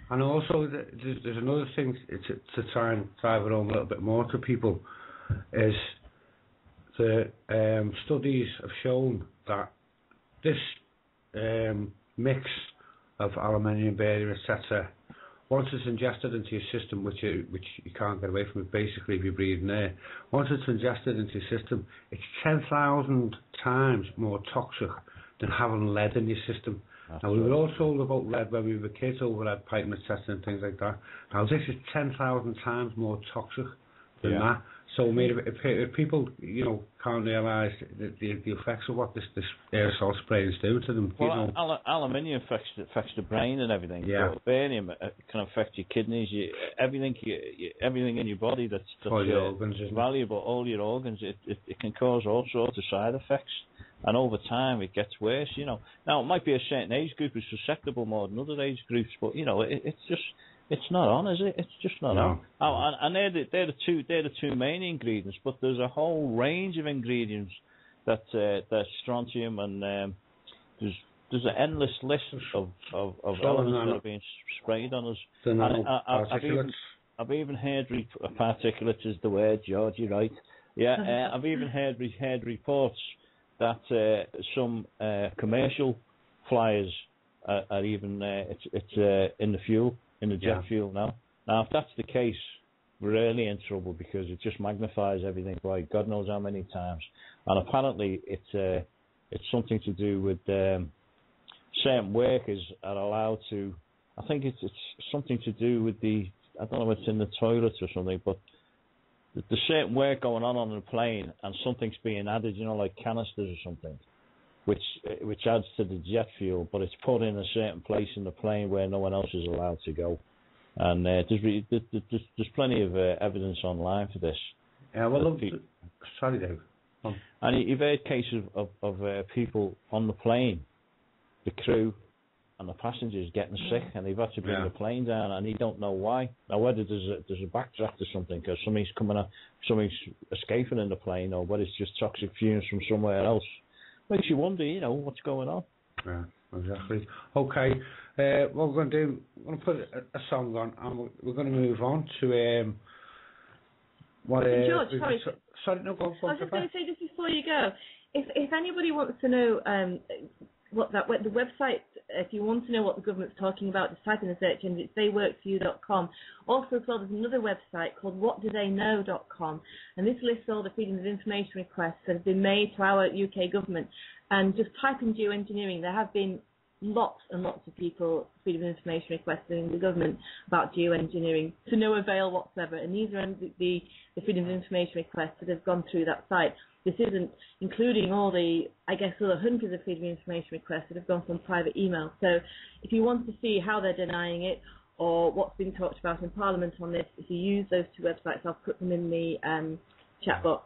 And also, there's another thing to try and drive it home a little bit more to people, is the studies have shown that this mix of aluminium, barium, etc., once it's ingested into your system, which you can't get away from it, basically if you're breathing air, once it's ingested into your system, it's 10,000 times more toxic than having lead in your system. Now, we were all told about lead when we were kids, over lead piping, etc., and things like that. Now, this is 10,000 times more toxic than that. So, I mean, if people, can't realise the effects of what this aerosol spray is doing to them, aluminium affects the brain and everything. Yeah. But barium can affect your kidneys, everything in your body that's all your organs, valuable, all your organs. It can cause all sorts of side effects. And over time, it gets worse, Now, it might be a certain age group is susceptible more than other age groups, but, it's not on, is it? It's just not on. And they're the two main ingredients, but there's a whole range of ingredients that strontium, and there's an endless list of elements that are being sprayed on us. I've even heard particulates is the word, George, you're right. Yeah, I've even heard reports that some commercial flyers are even it's in the fuel, in the jet fuel now. Now, if that's the case, we're really in trouble, because it just magnifies everything by God knows how many times. And apparently, it's something to do with certain workers are allowed to. I think it's something to do with I don't know if it's in the toilets or something, but there's certain work going on the plane, and something's being added, like canisters or something, which adds to the jet fuel, but it's put in a certain place in the plane where no one else is allowed to go. And there's plenty of evidence online for this. Yeah, well, sorry, Dave. And you've heard cases of people on the plane, the crew and the passengers getting sick, and they've had to bring the plane down, and you don't know why. Now, whether there's a backdraft or something, because something's escaping in the plane, or whether it's just toxic fumes from somewhere else, makes you wonder, what's going on. Yeah, exactly. Okay, what we're going to do, we're going to put a song on, and we're going to move on to what. George, sorry, no, go on. I was just going to say, just before you go, if anybody wants to know what the website, if you want to know what the government's talking about, just type in the search engine, it's theyworkforyou.com. Also, as well, there's another website called whatdotheyknow.com, and this lists all the freedom of information requests that have been made to our UK government. And just type in geoengineering. There have been lots and lots of people freedom of information requesting the government about geoengineering to no avail whatsoever. And these are the freedom of information requests that have gone through that site. This isn't including all the, other hundreds of freedom of information requests that have gone from private email. So if you want to see how they're denying it or what's been talked about in Parliament on this, if you use those two websites, I'll put them in the chat box.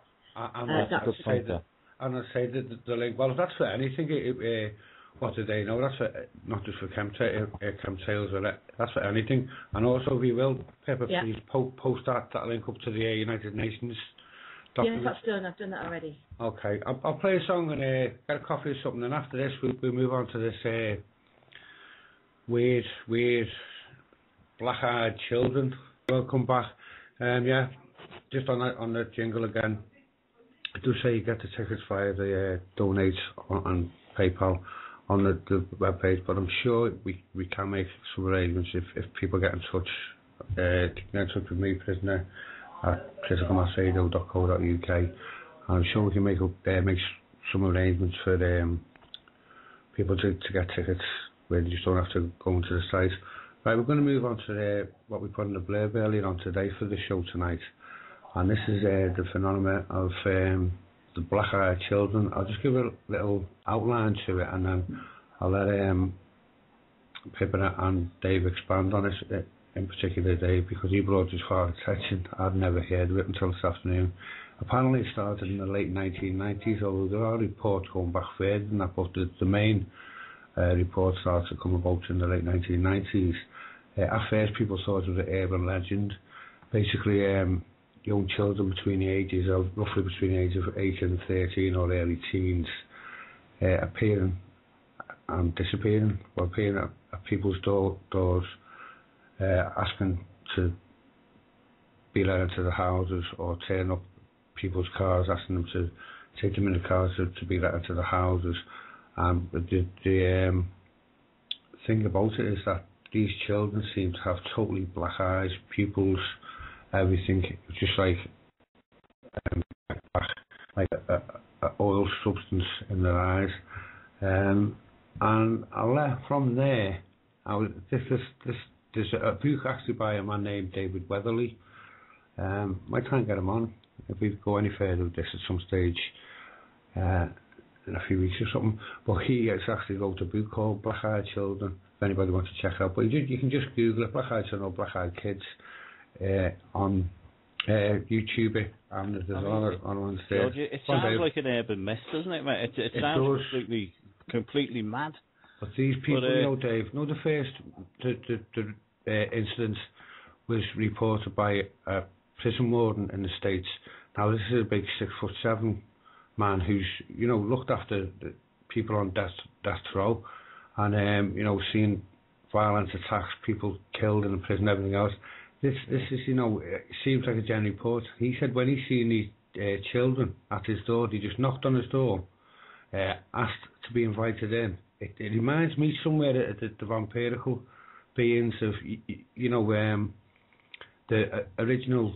And I'll say the link, well, that's for anything. What do they know? That's for, not just for chemtrails, that's for anything. And also, we will, Pippa, please post that link up to the United Nations. Yes, that's done. I've done that already. Okay, I'll play a song and get a coffee or something, and after this we'll move on to this weird black-eyed children. Welcome back. Just on the jingle again. I do say you get the tickets via the donate on PayPal on the webpage, but I'm sure we can make some arrangements if people get in touch. Get in touch with me, prisoner, at criticalmassradio.co.uk. I'm sure we can make some arrangements for people to get tickets where they just don't have to go into the site. Right, we're going to move on to what we put in the blurb earlier on today for the show tonight. And this is the phenomenon of the black-eyed children. I'll just give a little outline to it, and then I'll let Pippa and Dave expand on it in particular day because he brought his father's attention. I'd never heard of it until this afternoon. Apparently it started in the late 1990s, although there are reports going back further than that, but the main report started to come about in the late 1990s. At first people thought it was an urban legend. Basically young children between the ages of, roughly between the ages of 8 and 13 or early teens, appearing and disappearing, or appearing at people's doors, asking to be let into the houses, or turn up people's cars, asking them to take them in the cars to be let into the houses. The thing about it is that these children seem to have totally black eyes, pupils, everything, just like a oil substance in their eyes. And I left from there. There's a book actually by a man named David Weatherly. Might try and get him on if we go any further with this at some stage in a few weeks or something. But he has actually wrote a book called Black Eyed Children, if anybody wants to check out. But you can just Google it, Black Eyed Children or Black Eyed Kids, on YouTube, and there's a lot of ones there. George, it sounds like an urban myth, doesn't it, mate? It sounds completely mad. But these people, Dave, the first incident was reported by a prison warden in the States. Now this is a big 6'7" man who's looked after the people on death row, and seen violent attacks, people killed in the prison, everything else. This is it seems like a genuine report. He said when he seen these children at his door, he just knocked on his door, asked to be invited in. It reminds me somewhere of the vampirical beings of the original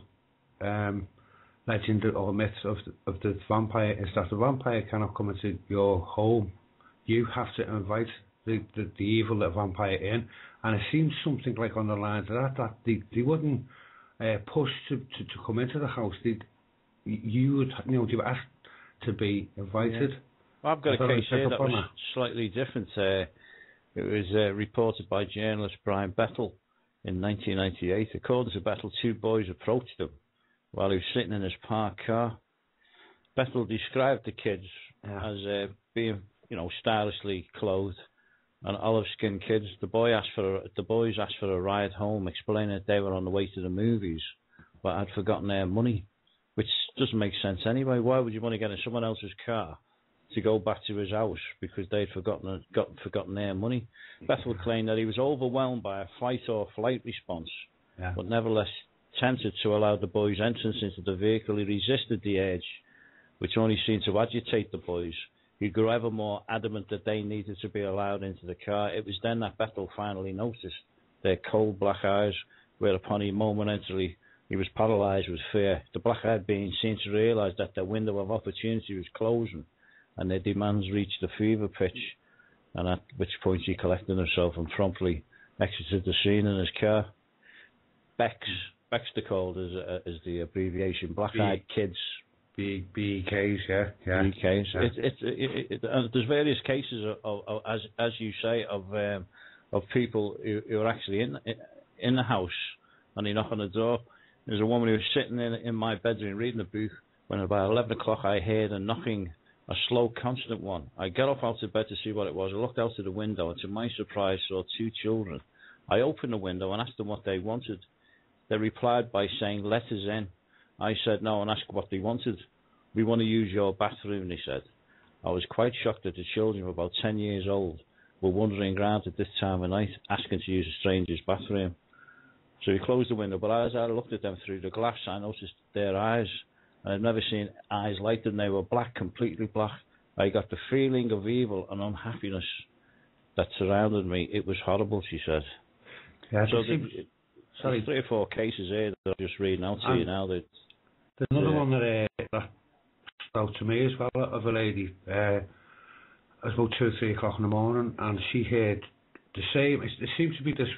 legend or myth of the vampire is that the vampire cannot come into your home. You have to invite the evil vampire in, and it seems something like on the lines of that they wouldn't push to come into the house. You would ask to be invited. Yeah. Well, I've got a case here that was slightly different. It was reported by journalist Brian Bettel in 1998. According to Bettel, two boys approached him while he was sitting in his parked car. Bettel described the kids as being, stylishly clothed and olive-skinned kids. The boys asked for a ride home, explaining that they were on the way to the movies, but had forgotten their money, which doesn't make sense anyway. Why would you want to get in someone else's car to go back to his house because they'd forgotten their money? Bethel claimed that he was overwhelmed by a fight or flight response, but nevertheless tempted to allow the boys' entrance into the vehicle. He resisted the urge, which only seemed to agitate the boys. He grew ever more adamant that they needed to be allowed into the car. It was then that Bethel finally noticed their cold black eyes, whereupon he was paralysed with fear. The black-eyed beings seemed to realise that their window of opportunity was closing, and their demands reached a fever pitch, and at which point he collected himself and promptly exited the scene in his car. Baxter called as the abbreviation, Black-Eyed Kids. BKs, yeah. BKs. Yeah. There's various cases of as you say, of people who are actually in the house, and they knock on the door. There's a woman who was sitting in my bedroom reading a book when about 11 o'clock I heard a knocking, a slow, constant one. I got up out of bed to see what it was. I looked out of the window and to my surprise saw two children. I opened the window and asked them what they wanted. They replied by saying, "Let us in." I said no and asked what they wanted. "We want to use your bathroom," they said. I was quite shocked that the children, about 10 years old, were wandering around at this time of night asking to use a stranger's bathroom. So he closed the window, but as I looked at them through the glass, I noticed their eyes. And I've never seen eyes like them. They were black, completely black. I got the feeling of evil and unhappiness that surrounded me. It was horrible, she said. Yeah, so there's 3 or 4 cases here that I'm just reading out to you now. There's another one that spoke to me as well, of a lady. It was about 2 or 3 o'clock in the morning, and she heard the same. It seems to be this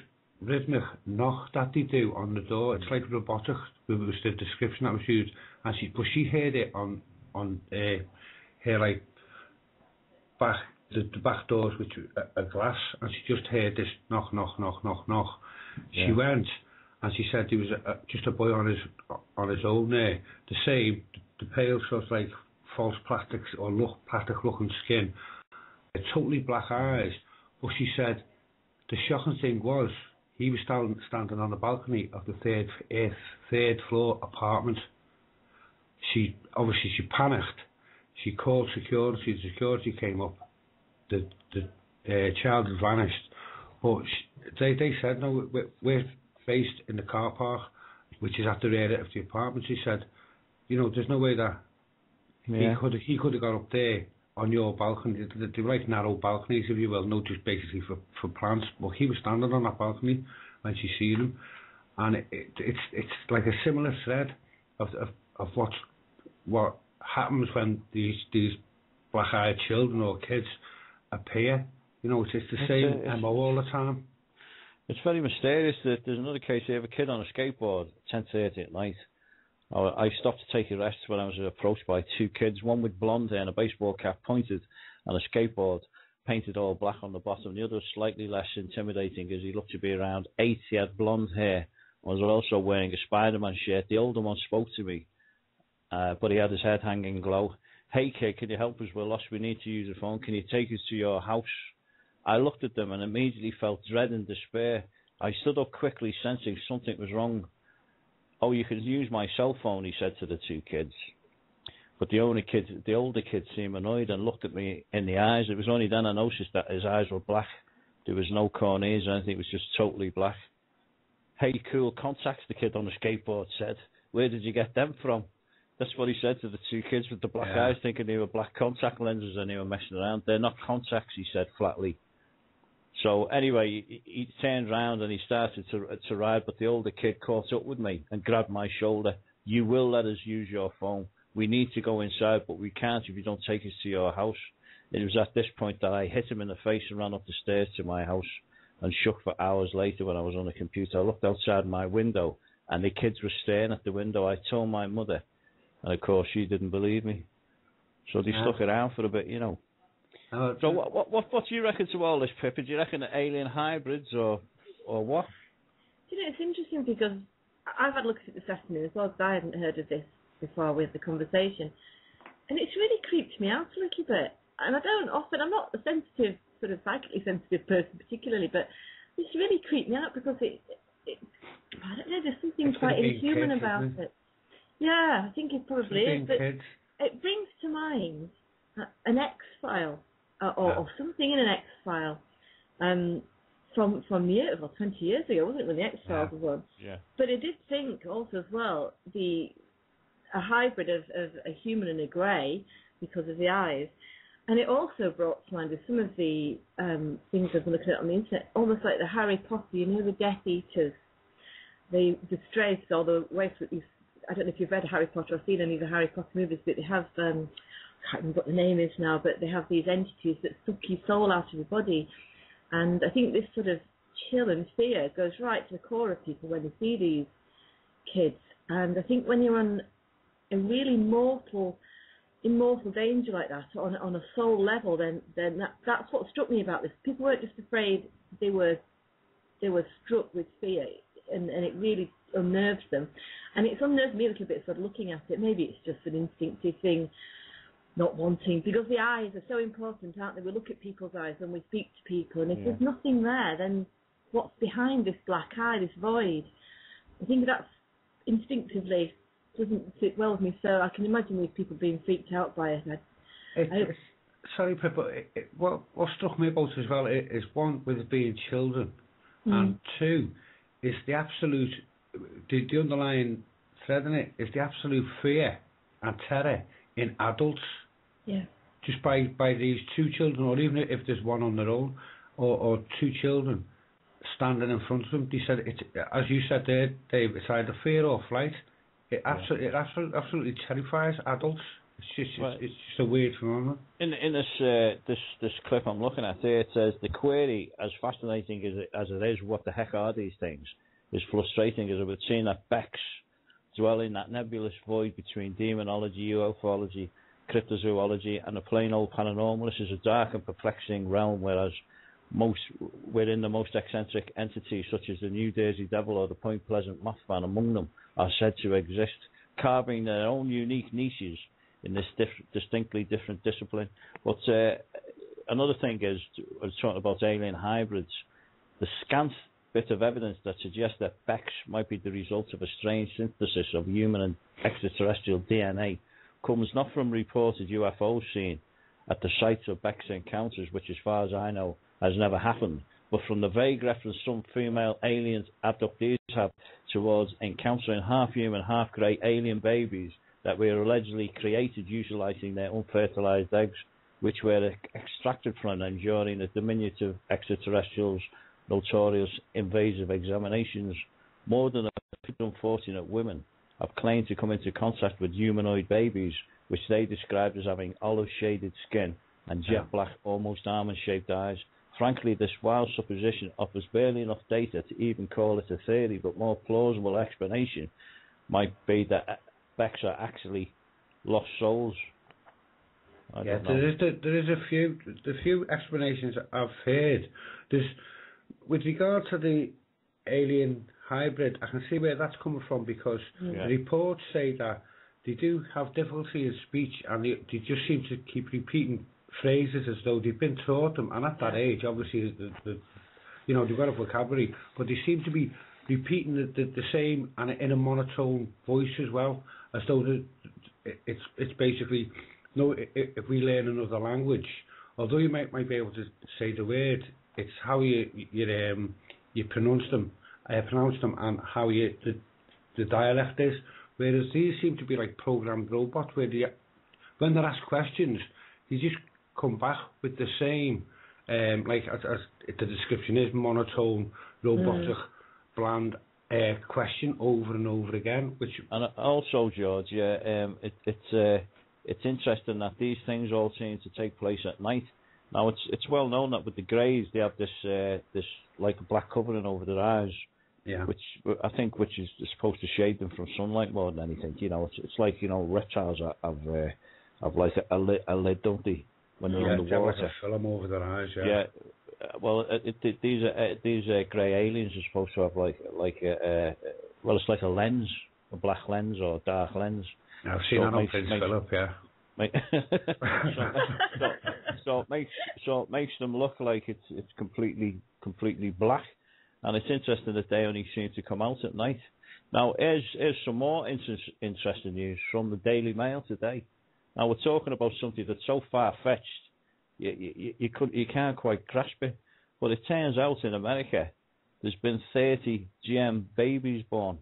rhythmic knock that they do on the door. It's like robotic. It was the description that was used, and she heard it on her like the back doors, which are glass, and she just heard this knock. Yeah. She went and she said there was just a boy on his own there. The same, the pale sort of like false plastics or plastic looking skin, totally black eyes. But she said the shocking thing was he was standing on the balcony of the third floor apartment. She panicked. She called security. The security came up. The child had vanished. But they said, no, we're based in the car park, which is at the rear of the apartment. She said, you know, there's no way that he could have got up there on your balcony. They're like narrow balconies, if you will, no, just basically for plants. But he was standing on that balcony when she seen him, and it's like a similar thread of what happens when these black-eyed children or kids appear. You know, it's the same MO all the time. It's very mysterious. There's another case here of a kid on a skateboard, 10:30 at night. I stopped to take a rest when I was approached by two kids, one with blonde hair and a baseball cap pointed, and a skateboard painted all black on the bottom. The other was slightly less intimidating, as he looked to be around 8. He had blonde hair and was also wearing a Spider-Man shirt. The older one spoke to me, but he had his head hanging low. Hey kid, can you help us? We're lost. We need to use the phone. Can you take us to your house? I looked at them and immediately felt dread and despair. I stood up quickly, sensing something was wrong. Oh, you can use my cell phone, he said to the two kids. But the older kid seemed annoyed and looked at me in the eyes. It was only then I noticed that his eyes were black. There was no corneas or anything. It was just totally black. Hey, cool contacts, the kid on the skateboard said. Where did you get them from? That's what he said to the two kids with the black eyes, thinking they were black contact lenses and they were messing around. They're not contacts, he said flatly. So anyway, he turned round and he started to ride, but the older kid caught up with me and grabbed my shoulder. You will let us use your phone. We need to go inside, but we can't if you don't take us to your house. It was at this point that I hit him in the face and ran up the stairs to my house and shook for hours later when I was on the computer. I looked outside my window and the kids were staring at the window. I told my mother, and of course she didn't believe me. So they stuck around for a bit, you know. So what do you reckon to all this, Pippa? Do you reckon that alien hybrids or what? You know, it's interesting because I've had a look at it this afternoon as well, because I hadn't heard of this before with the conversation. And it's really creeped me out a little bit. And I'm not a sensitive, sort of psychically sensitive person particularly, but it's really creeped me out because it I don't know, there's something quite inhuman about it. Yeah, I think it probably is. But it brings to mind an X-file. Or something in an X-file from years, 20 years ago, wasn't it, when the X-Files was on? Yeah. But I did think also as well, a hybrid of a human and a grey because of the eyes. And it also brought to mind with some of the things I've been looking at on the internet, almost like the Harry Potter, you know, the Death Eaters, the strays, or the waste that I don't know if you've read Harry Potter or seen any of the Harry Potter movies, but they have... I can't remember what the name is now, but they have these entities that suck your soul out of your body. And I think this sort of chill and fear goes right to the core of people when they see these kids. And I think when you're on a really immortal danger like that, on a soul level, then that's what struck me about this. People weren't just afraid, they were struck with fear, and it really unnerved them. And it's unnerved me a little bit sort of looking at it. Maybe it's just an instinctive thing, not wanting, because the eyes are so important, aren't they? We look at people's eyes when we speak to people, and if there's nothing there, then what's behind this black eye, this void? I think that's instinctively doesn't sit well with me, so I can imagine these people being freaked out by it. Sorry, Pippa, what struck me about it as well is, one, with it being children, and two, is the absolute, the underlying thread in it is the absolute fear and terror in adults. Yeah. Just by these two children, or even if there's one on their own, or two children standing in front of them. They said, it's, as you said there, Dave, it's either fear or flight. It absolutely terrifies adults. It's just a weird phenomenon. In this clip I'm looking at there, it says the query, as fascinating as it is, what the heck are these things, is frustrating as it would seem that Becks dwell in that nebulous void between demonology, ufology, cryptozoology, and the plain old paranormal. This is a dark and perplexing realm, whereas within the most eccentric entities, such as the New Jersey Devil or the Point Pleasant Mothman among them, are said to exist, carving their own unique niches in this distinctly different discipline. But another thing is, I was talking about alien hybrids, the scant bit of evidence that suggests that Bex might be the result of a strange synthesis of human and extraterrestrial DNA comes not from reported UFOs seen at the sites of Bex encounters, which as far as I know has never happened, but from the vague reference some female aliens abductees have towards encountering half-human, half-grey alien babies that were allegedly created utilizing their unfertilized eggs, which were extracted from and during the diminutive extraterrestrials' notorious invasive examinations. More than 100 unfortunate women have claimed to come into contact with humanoid babies, which they described as having olive-shaded skin and jet black, almost almond-shaped eyes. Frankly, this wild supposition offers barely enough data to even call it a theory, but more plausible explanation might be that Bex are actually lost souls. There is a few explanations I've heard. With regard to the alien hybrid, I can see where that's coming from, because the reports say that they do have difficulty in speech, and they just seem to keep repeating phrases as though they've been taught them, and at that age, obviously, they've got a vocabulary, but they seem to be repeating the same and in a monotone voice as well, as though it's basically, if we learn another language, although you might be able to say the word, it's how you pronounce them, and how the dialect is. Whereas these seem to be like programmed robots, where when they're asked questions, they just come back with the same, like as the description is, monotone, robotic, bland question over and over again. And also, George, it's interesting that these things all seem to take place at night. Now, it's well known that with the greys, they have this like a black covering over their eyes, which is supposed to shade them from sunlight more than anything. It's like reptiles have like a lid, don't they, when they're underwater? Like a film over their eyes. Well, these grey aliens are supposed to have like it's like a lens, a black lens or a dark lens. I've seen that on Prince Philip, So it makes them look like it's completely black, and it's interesting that they only seem to come out at night. Now, here's some more interesting news from the Daily Mail today. Now, we're talking about something that's so far-fetched, you can't quite grasp it, but it turns out in America there's been 30 GM babies born,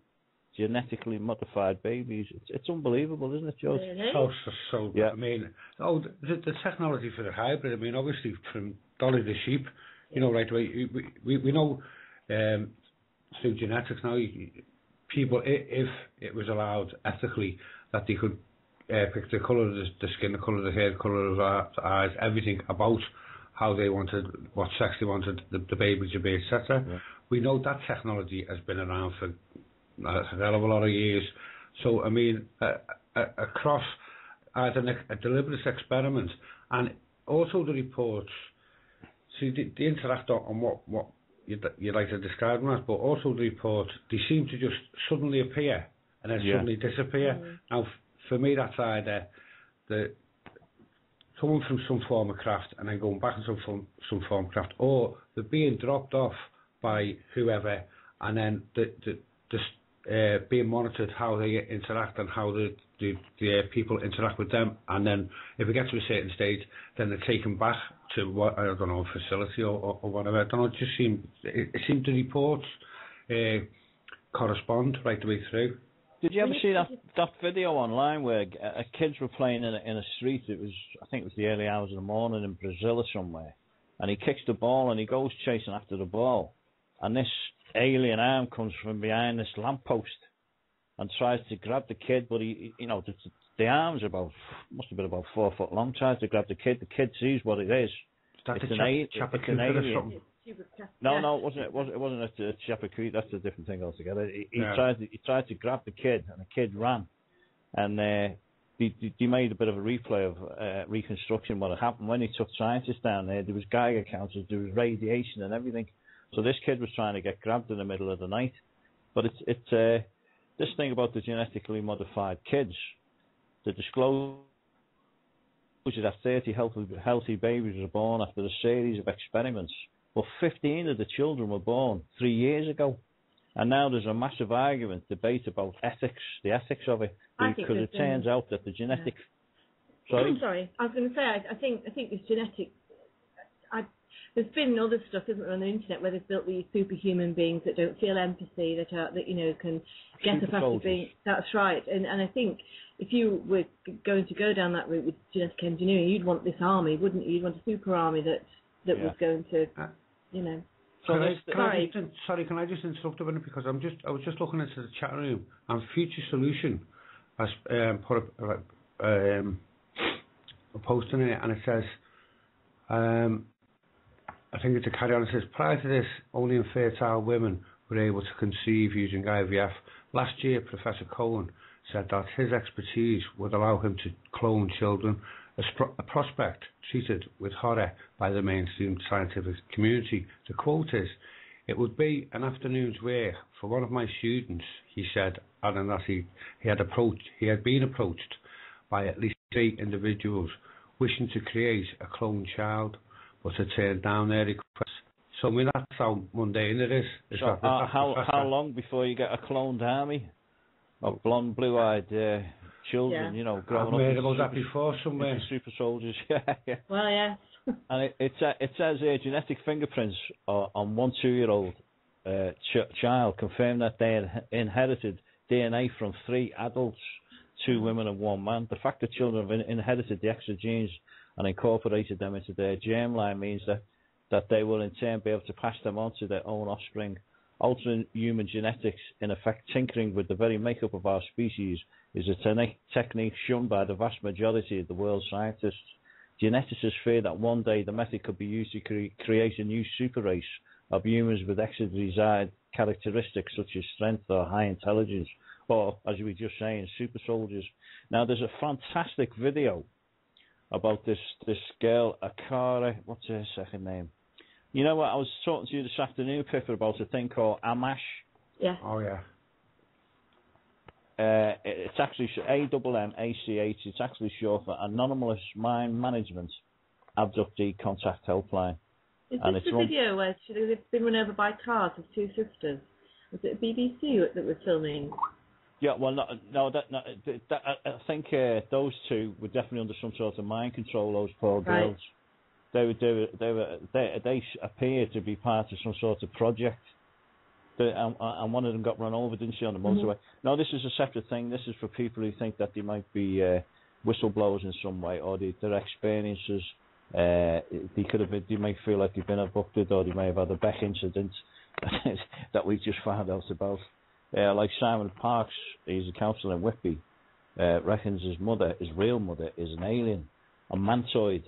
genetically modified babies. It's unbelievable, isn't it, George? Really? I mean, the technology for the hybrid, I mean, obviously from Dolly the sheep, right away, we know through genetics now, people, if it was allowed ethically, that they could pick the colour of the skin, the colour of the hair, the colour of the eyes, everything about how they wanted, what sex they wanted the baby to be, etc. Yeah. We know that technology has been around for a hell of a lot of years. So, I mean, across either a deliberate experiment and also the reports, see, they interact on what you'd like to describe them as, but also the reports, they seem to just suddenly appear and then suddenly disappear. Mm. Now, for me, that's either coming from some form of craft and then going back into some form of craft, or they're being dropped off by whoever and then being monitored how they interact and how the people interact with them, and then if it gets to a certain stage, then they're taken back to what, I don't know, a facility or whatever. I don't know. It just seemed the reports correspond right the way through. Did you ever see that video online where kids were playing in a street? I think it was the early hours of the morning in Brazil or somewhere, and he kicks the ball and he goes chasing after the ball, and this alien arm comes from behind this lamppost and tries to grab the kid, but the arm's must have been about 4 foot long. Tries to grab the kid. The kid sees what it is. It's an alien. No, it wasn't a Chapacuti. That's a different thing altogether. He tried to grab the kid, and the kid ran, and they they made a bit of a replay of reconstruction what had happened when they took scientists down there. There was Geiger counters, there was radiation and everything. So this kid was trying to get grabbed in the middle of the night. But it's this thing about the genetically modified kids, the disclosure that 30 healthy babies were born after a series of experiments. Well, 15 of the children were born 3 years ago. And now there's a massive argument, debate about ethics, the ethics of it, because it turns out that the genetic. Yeah. Sorry, I was going to say I think this genetic. There's been other stuff, isn't there, on the internet where they've built these superhuman beings that don't feel empathy, that can get up after being. That's right, and I think if you were going to go down that route with genetic engineering, you'd want this army, wouldn't you? You'd want a super army that was going to, Sorry, can I just interrupt a minute, because I was just looking into the chat room, and Future Solution has put a post in it, and it says, I think it's a carry on. It says, prior to this, only infertile women were able to conceive using IVF. Last year, Professor Cohen said that his expertise would allow him to clone children, a prospect treated with horror by the mainstream scientific community. The quote is, "It would be an afternoon's work for one of my students," he said, adding that he had been approached by at least 3 individuals wishing to create a clone child, but to turn down their requests. So I mean, that's how mundane it is. So how long before you get a cloned army of blonde, blue-eyed children, growing up? I've heard about that before somewhere. Super soldiers, yeah. Well, yeah. And it says here, genetic fingerprints on 1 2-year-old child confirm that they had inherited DNA from 3 adults, 2 women and 1 man. The fact that children have inherited the extra genes and incorporated them into their germline means that they will in turn be able to pass them on to their own offspring. Altering human genetics, in effect tinkering with the very makeup of our species, is a technique shunned by the vast majority of the world's scientists. Geneticists fear that one day the method could be used to create a new super race of humans with extra desired characteristics such as strength or high intelligence, or, as we were just saying, super soldiers. Now, there's a fantastic video about this girl, Akara, what's her second name? You know what, I was talking to you this afternoon, Pippa, about a thing called AMASH. Yeah. Oh, yeah. It's actually AMMACH. It's actually short for Anonymous Mind Management Abductee Contact Helpline. Is this the video where they've been run over by cars with 2 sisters? Was it BBC that was filming? Yeah, well, I think those 2 were definitely under some sort of mind control. Those poor girls. They appeared to be part of some sort of project. And one of them got run over, didn't she, on the motorway? No, this is a separate thing. This is for people who think that they might be whistleblowers in some way, or their experiences. They may feel like they've been abducted, or they may have had a Beck incident that we just found out about. Like Simon Parks, he's a counsellor in Whitby, reckons his real mother, is an alien, a mantoid,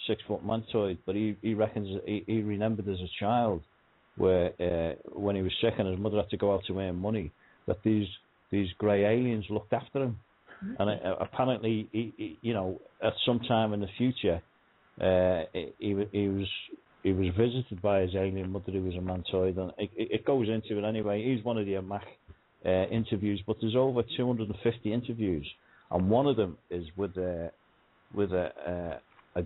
6-foot mantoid, but he reckons he remembered as a child where when he was sick and his mother had to go out to earn money, that these grey aliens looked after him. And apparently, at some time in the future, he was visited by his alien mother who was a mantoid, and it goes into it anyway. He's one of the AMAC interviews, but there's over 250 interviews, and one of them is with a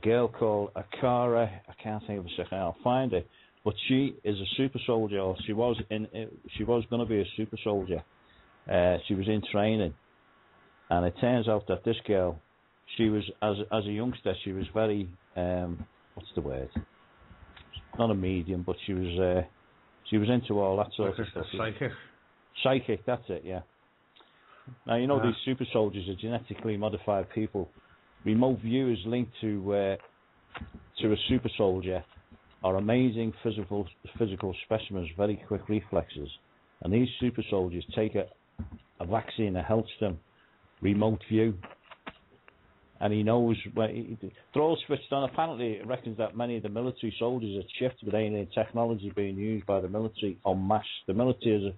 girl called Akara. I can't think of a second. I'll find it. But she is a super soldier, or she was going to be a super soldier. She was in training, and it turns out that this girl, she was as a youngster, she was very what's the word? Not a medium, but she was into all that sort of stuff. Psychic, that's it, yeah. Now, these super soldiers are genetically modified people. Remote view is linked to a super soldier are amazing physical specimens, very quick reflexes. And these super soldiers take a vaccine that helps them remote view. And he knows where they're all switched on. Apparently, it reckons that many of the military soldiers are chipped with alien technology being used by the military en masse. The military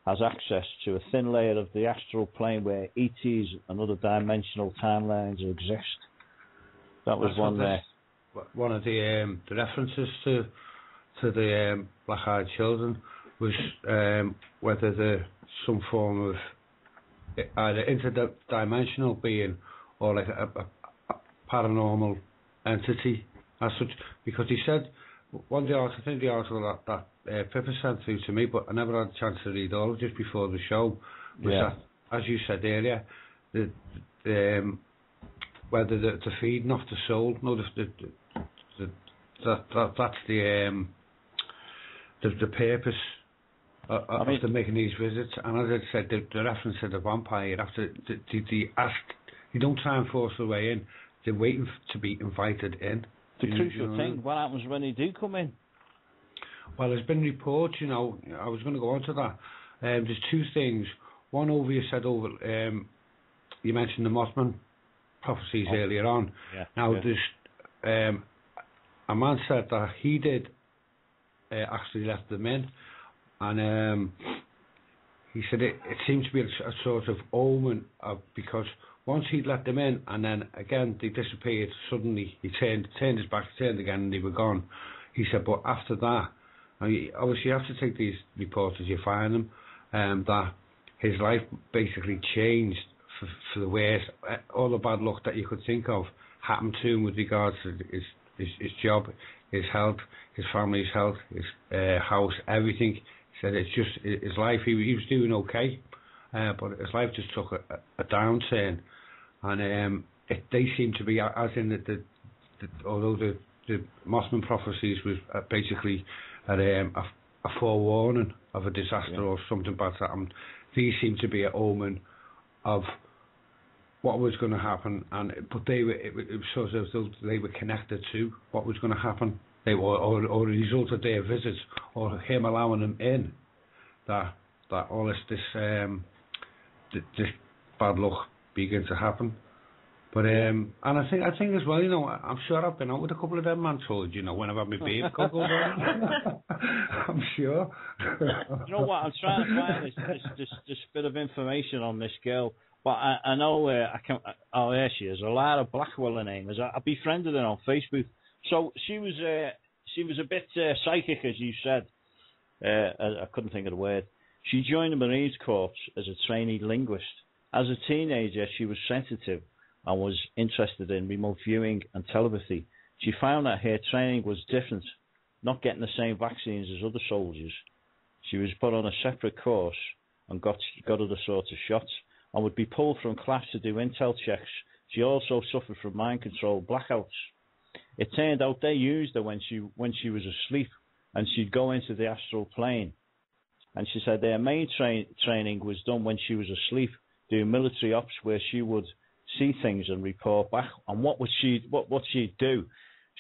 has access to a thin layer of the astral plane where ETs and other dimensional timelines exist. That was one there. One of the references to the black-eyed children was whether there's some form of either interdimensional being or like a paranormal entity as such, because he said one of the articles, I think the article that Pippa sent through to me, but I never had a chance to read all of it just before the show, was that, as you said earlier, whether the feeding off the soul, no, that's the purpose of them making these visits. And as I said, the reference to the vampire, after you don't try and force their way in, they're waiting to be invited in. The crucial thing, what happens when they do come in? Well, there's been reports, I was going to go on to that. There's two things. One, you mentioned the Mothman prophecies earlier on. There's a man said that he did actually let them in, and he said it seemed to be a sort of omen because once he'd let them in and then again they disappeared, suddenly he turned his back, turned again, and they were gone. He said, but after that, obviously you have to take these reports as you find them, that his life basically changed for the worse. All the bad luck that you could think of happened to him with regards to his job, his health, his family's health, his house, everything. He said it's just his life. He was doing okay, but his life just took a downturn, and they seem to be, as in although the Mothman prophecies was basically a forewarning of a disaster or something bad that happened. These seem to be an omen of what was going to happen, but it was sort of as though they were connected to what was going to happen. They were, or a result of their visits, or him allowing them in, that all this bad luck began to happen. But and I think as well, I'm sure I've been out with a couple of them man told, when I've had my beard goggled on. I'm sure. You know what? I'm trying to find this bit of information on this girl, but I know I can. Oh, there she is. Alara Blackwell, her name is. I befriended her on Facebook. So she was a bit psychic, as you said. I couldn't think of the word. She joined the Marines Corps as a trainee linguist. As a teenager, she was sensitive and was interested in remote viewing and telepathy. She found that her training was different, not getting the same vaccines as other soldiers. She was put on a separate course and got other sorts of shots and would be pulled from class to do intel checks. She also suffered from mind control blackouts. It turned out they used her when she was asleep, and she'd go into the astral plane. And she said their main training was done when she was asleep, doing military ops where she would see things and report back. And what she'd do?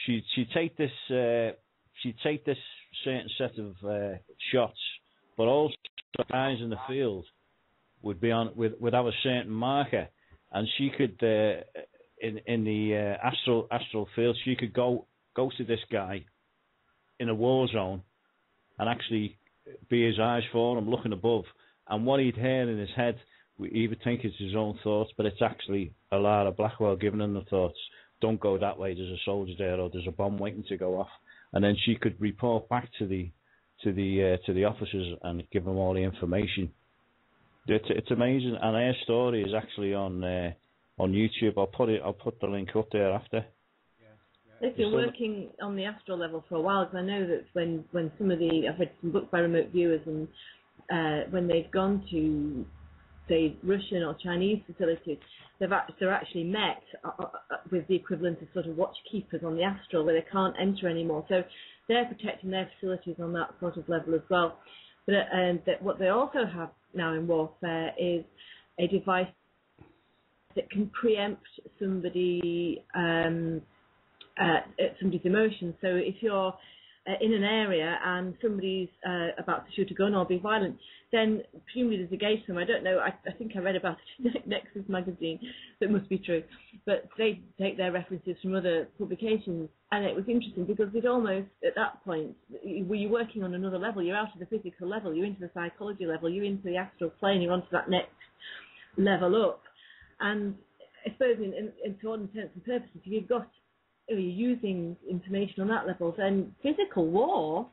She'd take this certain set of shots, but also guys in the field would be would have a certain marker, and she could in the astral field, she could go to this guy in a war zone and actually be his eyes for him, looking above, and what he'd hear in his head, he would think it's his own thoughts, but it's actually Alara Blackwell giving him the thoughts. Don't go that way. There's a soldier there, or there's a bomb waiting to go off. And then she could report back to the officers and give them all the information. It's amazing, and her story is actually on YouTube. I'll put the link up there after. They've been working on the astral level for a while, because I know that when some of I've read some books by remote viewers, and when they've gone to, say, Russian or Chinese facilities, they're actually met with the equivalent of sort of watchkeepers on the astral, where they can't enter anymore. So they're protecting their facilities on that sort of level as well. But what they also have now in warfare is a device that can preempt somebody's emotions. So if you're in an area and somebody's about to shoot a gun or be violent, then presumably there's a gauge somewhere. I don't know. I think I read about it in Nexus magazine. So it must be true. But they take their references from other publications, and it was interesting because it almost, at that point, were you working on another level? You're out of the physical level, you're into the psychology level, you're into the astral plane, you're onto that next level up. And I suppose to all intents and purposes, if you've got, you're using information on that level, then physical war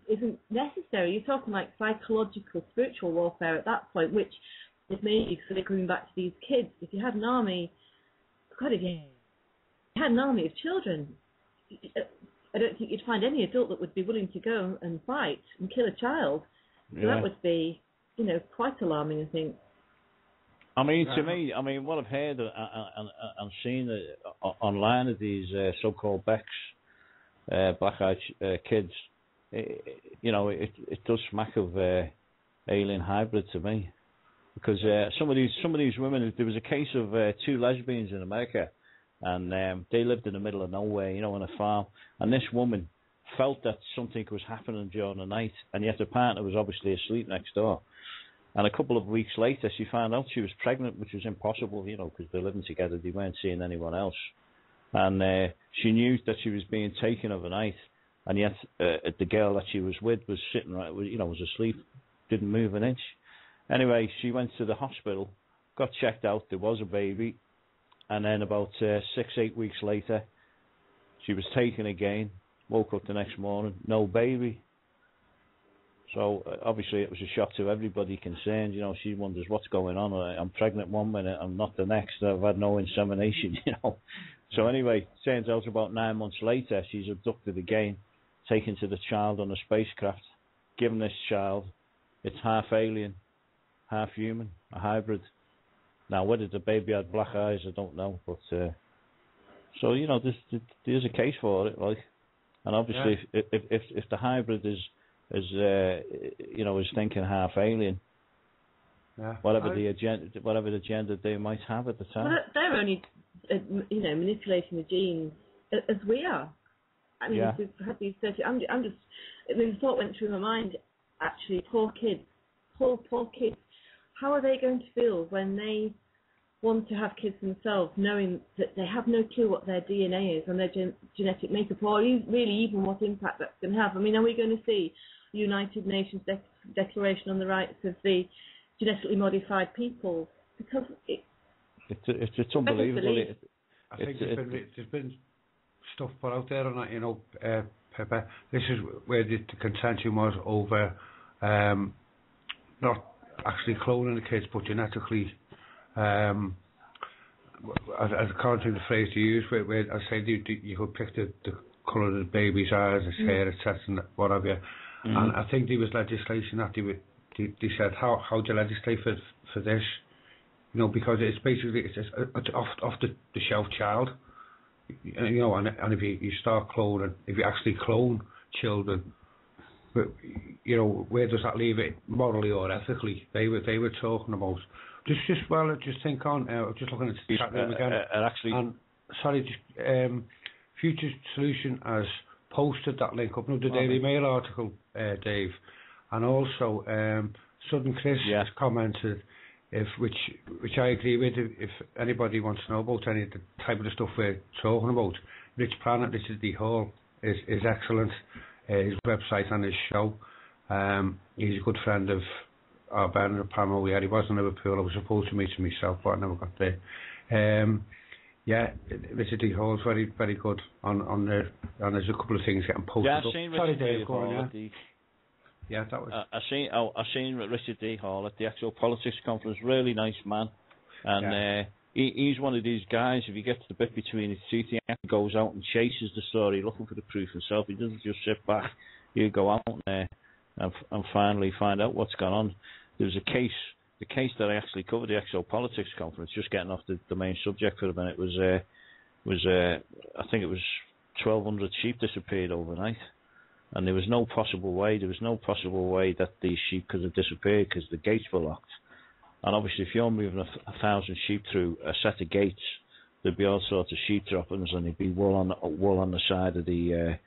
isn't necessary. You're talking like psychological, spiritual warfare at that point, which is maybe sort of coming back to these kids. If you had an army, God, if you had an army of children, I don't think you'd find any adult that would be willing to go and fight and kill a child. So that would be, quite alarming, I think. I mean, to me, what I've heard and seen online of these so-called BECs, black-eyed kids, it does smack of alien hybrid to me, because some of these women, there was a case of 2 lesbians in America, and they lived in the middle of nowhere, on a farm, and this woman felt that something was happening during the night, and yet her partner was obviously asleep next door. And a couple of weeks later, she found out she was pregnant, which was impossible, because they're living together. They weren't seeing anyone else. And she knew that she was being taken overnight. And yet the girl that she was with was sitting right, was asleep, didn't move an inch. Anyway, she went to the hospital, got checked out. There was a baby. And then about 6-8 weeks later, she was taken again, woke up the next morning, no baby. So obviously it was a shock to everybody concerned. She wonders what's going on. I'm pregnant one minute, I'm not the next. I've had no insemination. So anyway, turns out about 9 months later, she's abducted again, taken to the child on a spacecraft, given this child. It's half alien, half human, a hybrid. Now whether the baby had black eyes, I don't know. But so there's a case for it, like. And obviously, if the hybrid is thinking half alien. Whatever the agenda they might have at the time. Well, they're only, manipulating the genes as we are. I mean, we've had these 30. The thought went through my mind. Actually, poor kids, poor kids. How are they going to feel when they want to have kids themselves, knowing that they have no clue what their DNA is and their genetic makeup, or really even what impact that's going to have? I mean, are we going to see United Nations Declaration on the Rights of the Genetically Modified Peoples? Because it's unbelievable. I think there's been stuff put out there on that, Pippa. This is where the contention was over not actually cloning the kids, but genetically, as according to the phrase you use, where I say you could pick the colour of the baby's eyes, his hair, etc., and what have you. And I think there was legislation that they said, how do you legislate for this? Because it's basically it's off the shelf child. And if you start cloning, if you actually clone children, where does that leave it morally or ethically? They were talking about just think on. Just looking at the chat room again. Future Solution has posted that link up. The Daily Mail article, Dave, and also Sudden Chris has commented, which I agree with. If anybody wants to know about any of the type of the stuff we're talking about, Rich Planet, Richard D. Hall is excellent. His website and his show. He's a good friend of our Ben and Pamela. He was in Liverpool. I was supposed to meet him myself, but I never got there. Richard D. Hall's very, very good on there, and there's a couple of things getting posted up. I've seen Richard D. Hall at the... Yeah, that was... I've seen Richard D. Hall at the Actual Politics Conference. Really nice man. And he's one of these guys, if you get to the bit between his teeth, he goes out and chases the story, looking for the proof himself. He doesn't just sit back. He'll go out and finally find out what's gone on. There was a case, the case that I actually covered, the Actual Politics Conference, just getting off the main subject for a minute, was I think it was 1,200 sheep disappeared overnight. And there was no possible way that these sheep could have disappeared because the gates were locked. And obviously, if you're moving 1,000 sheep through a set of gates, there'd be all sorts of sheep droppings, and there'd be wool on the side of the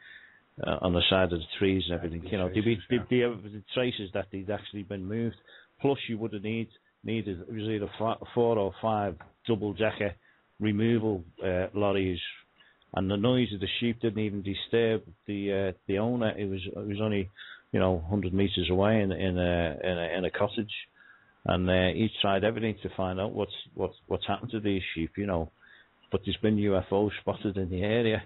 on the side of the trees and everything. You know, there'd be the traces that they'd actually been moved. Plus, you would have needed it was either 4 or 5 double-decker removal lorries, and the noise of the sheep didn't even disturb the owner. It was only 100 meters away in a cottage, and he tried everything to find out what's happened to these sheep. But there's been UFOs spotted in the area,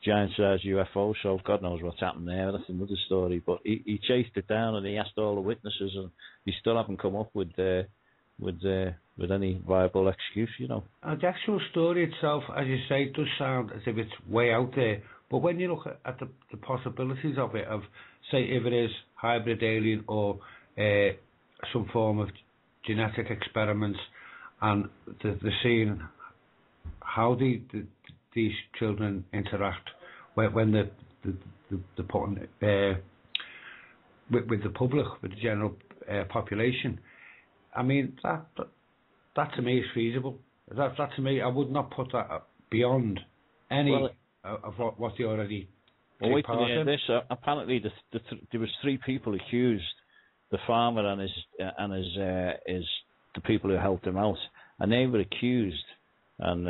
giant-sized UFOs. So God knows what's happened there. That's another story. But he chased it down and he asked all the witnesses, and he still haven't come up with any viable excuse. The actual story itself, as you say, does sound as if it's way out there. But when you look at the possibilities of it, of say if it is hybrid alien or some form of genetic experiments, and the seeing how these children interact when they're put with the public, with the general population. I mean, that to me is feasible. That to me, I would not put that beyond any of what they already. Well, wait till you hear this. Apparently, there was 3 people accused: the farmer and his the people who helped him out, and they were accused and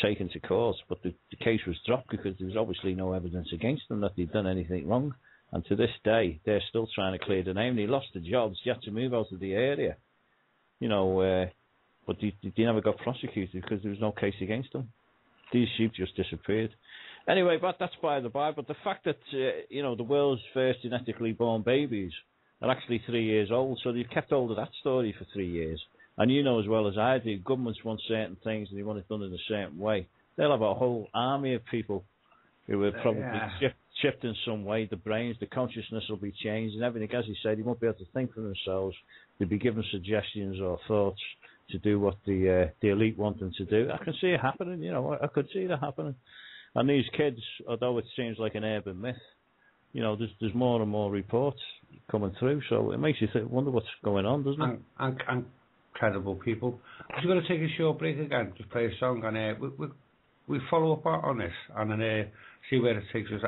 taken to court. But the case was dropped because there was obviously no evidence against them that they'd done anything wrong. And to this day, they're still trying to clear the name. They lost the jobs. You had to move out of the area, but they never got prosecuted because there was no case against them. These sheep just disappeared. Anyway, but that's by the by. But the fact that the world's first genetically born babies are actually 3 years old, so they've kept hold of that story for 3 years. And you know as well as I do, governments want certain things and they want it done in a certain way. They'll have a whole army of people who will probably shift in some way. The brains, the consciousness will be changed and everything. As you said, they won't be able to think for themselves. They'll be given suggestions or thoughts to do what the elite want them to do. I can see it happening. I could see that happening. And these kids, although it seems like an urban myth, there's more and more reports coming through. So it makes you wonder what's going on, doesn't it? And credible people. I'm just going to take a short break again, just play a song, and we follow up on this and then see where it takes us.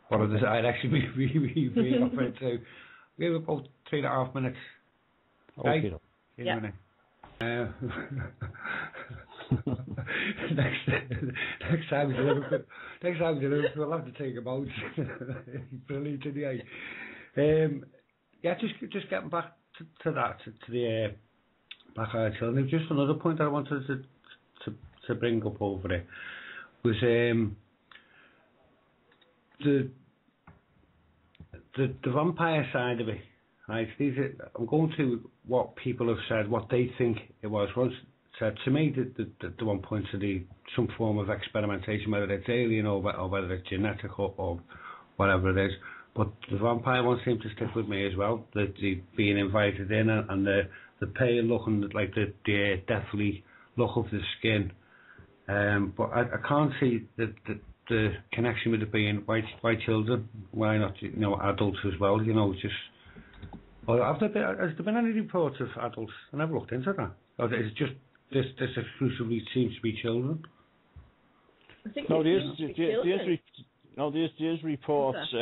What others I'd actually be offered to. We have about 3.5 minutes. Okay. Yeah. Next time we're we'll have to take him out. Brilliant, today. Just getting back to the black-eyed children. Just another point that I wanted to bring up over it was the vampire side of it. Right, I'm going to what people have said, what they think it was. Once said to me, the one point to some form of experimentation, whether it's alien or whether it's genetic or whatever it is. But the vampire one seemed to stick with me as well. The being invited in and the pale look and like the deathly look of the skin. But I can't see the connection with it being white children. Why not adults as well? Just. Or has there been any reports of adults? I never looked into that. Or is it just this exclusively seems to be children? I think there's reports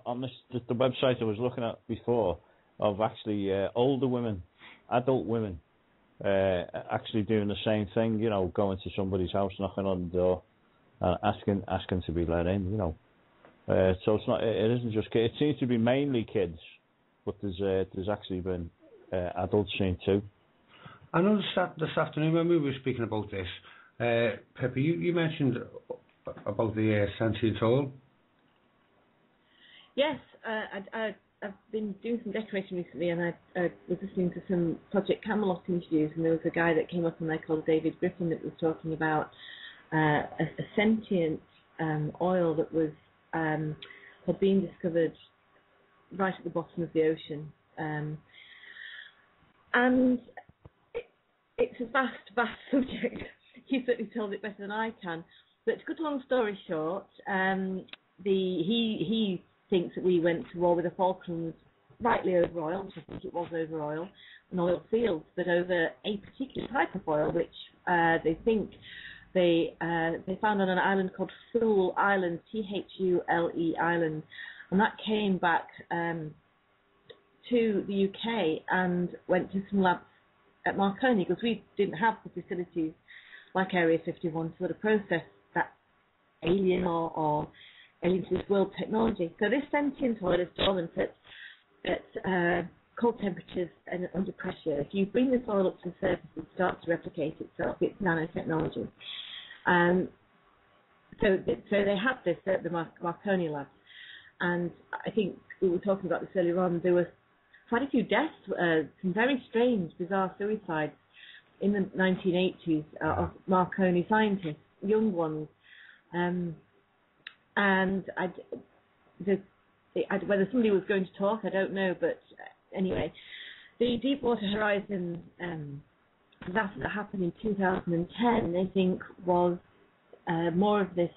on this the website I was looking at before of actually older women, adult women, actually doing the same thing. Going to somebody's house, knocking on the door, asking to be let in. So it's not. It isn't just kids. It seems to be mainly kids. But there's actually been adults seen too. I know this afternoon when we were speaking about this, Pippa, you mentioned about the sentient oil. Yes, I've been doing some decorating recently, and I was listening to some Project Camelot interviews, and there was a guy that came up on there called David Griffin that was talking about a sentient oil that was had been discovered right at the bottom of the ocean, and it's a vast subject. You certainly told it better than I can. But to cut a long story short, he thinks that we went to war with the Falklands rightly over oil, which I think it was over oil and oil fields, but over a particular type of oil which they think they found on an island called Thule Island, Thule Island, and that came back to the UK and went to some labs at Marconi, because we didn't have the facilities like Area 51 to sort of process that alien or alien to this world technology. So this sentient oil is dormant at cold temperatures and under pressure. If you bring this oil up to the surface, it starts to replicate itself. It's nanotechnology. So they have this at the Marconi labs. And I think we were talking about this earlier on. There were quite a few deaths, some very strange, bizarre suicides in the 1980s of Marconi scientists, young ones. And whether somebody was going to talk, I don't know. But anyway, the Deepwater Horizon disaster that happened in 2010, they think, was more of this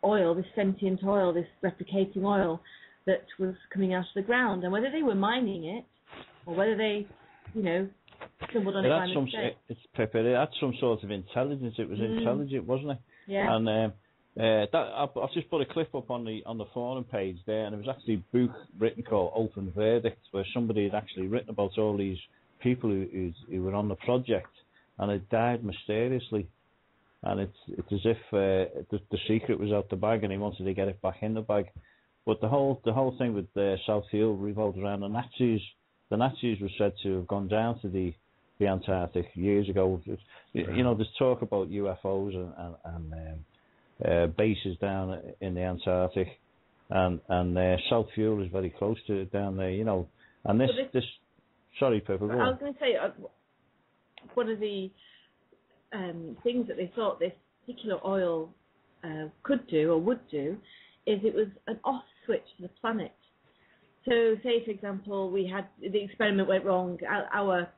oil, this sentient oil, this replicating oil that was coming out of the ground. And whether they were mining it or whether they, stumbled on it by mistake. It's Pippa. It had some sort of intelligence. It was intelligent, wasn't it? Yeah. And I've just put a clip up on the forum page there, and it was actually a book written called Open Verdict, where somebody had actually written about all these people who were on the project, and it died mysteriously. And it's as if the secret was out the bag, and he wanted to get it back in the bag. But the whole thing with South Field revolved around the Nazis. The Nazis were said to have gone down to the Antarctic years ago. There's talk about UFOs and bases down in the Antarctic, and South Field is very close to it down there. And this. Sorry, Pippa. I was going to say one of the things that they thought this particular oil could do or would do is it was an off switch to the planet. So say, for example, the experiment went wrong, our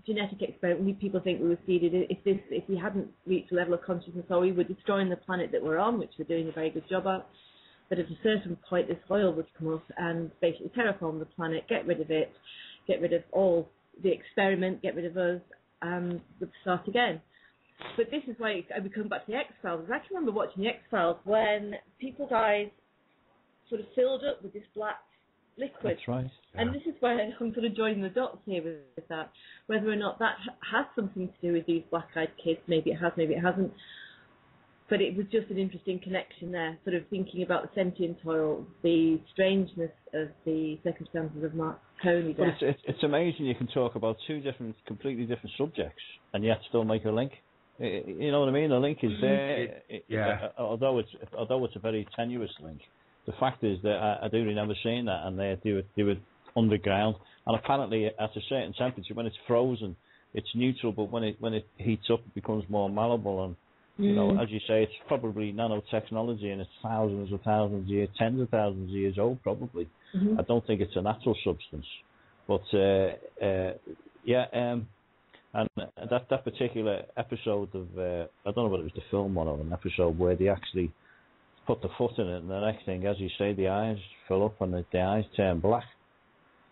genetic experiment, people think we were seeded. If we hadn't reached a level of consciousness, or we were destroying the planet that we're on, which we're doing a very good job at, but at a certain point this oil would come up and basically terraform the planet, get rid of it, get rid of all the experiment, get rid of us, and would start again. But this is why we come back to the X-Files. I can remember watching the X-Files when people's eyes sort of filled up with this black liquid. That's right. Yeah. And this is where I'm sort of joining the dots here with that. Whether or not that has something to do with these black-eyed kids, maybe it has, maybe it hasn't. But it was just an interesting connection there, sort of thinking about the sentient oil, the strangeness of the circumstances of Marconi death. But it's amazing you can talk about two completely different subjects and yet still make a link. You know what I mean? The link is there. Although it's a very tenuous link. The fact is that I do remember seeing that, and they do it underground, and apparently at a certain temperature, when it's frozen, it's neutral, but when it heats up, it becomes more malleable. And as you say, it's probably nanotechnology, and it's thousands of years, tens of thousands of years old, probably. Mm-hmm. I don't think it's a natural substance, but and that particular episode of I don't know whether it was the film one or an episode where they actually put the foot in it, and the next thing, as you say, the eyes fill up and the eyes turn black.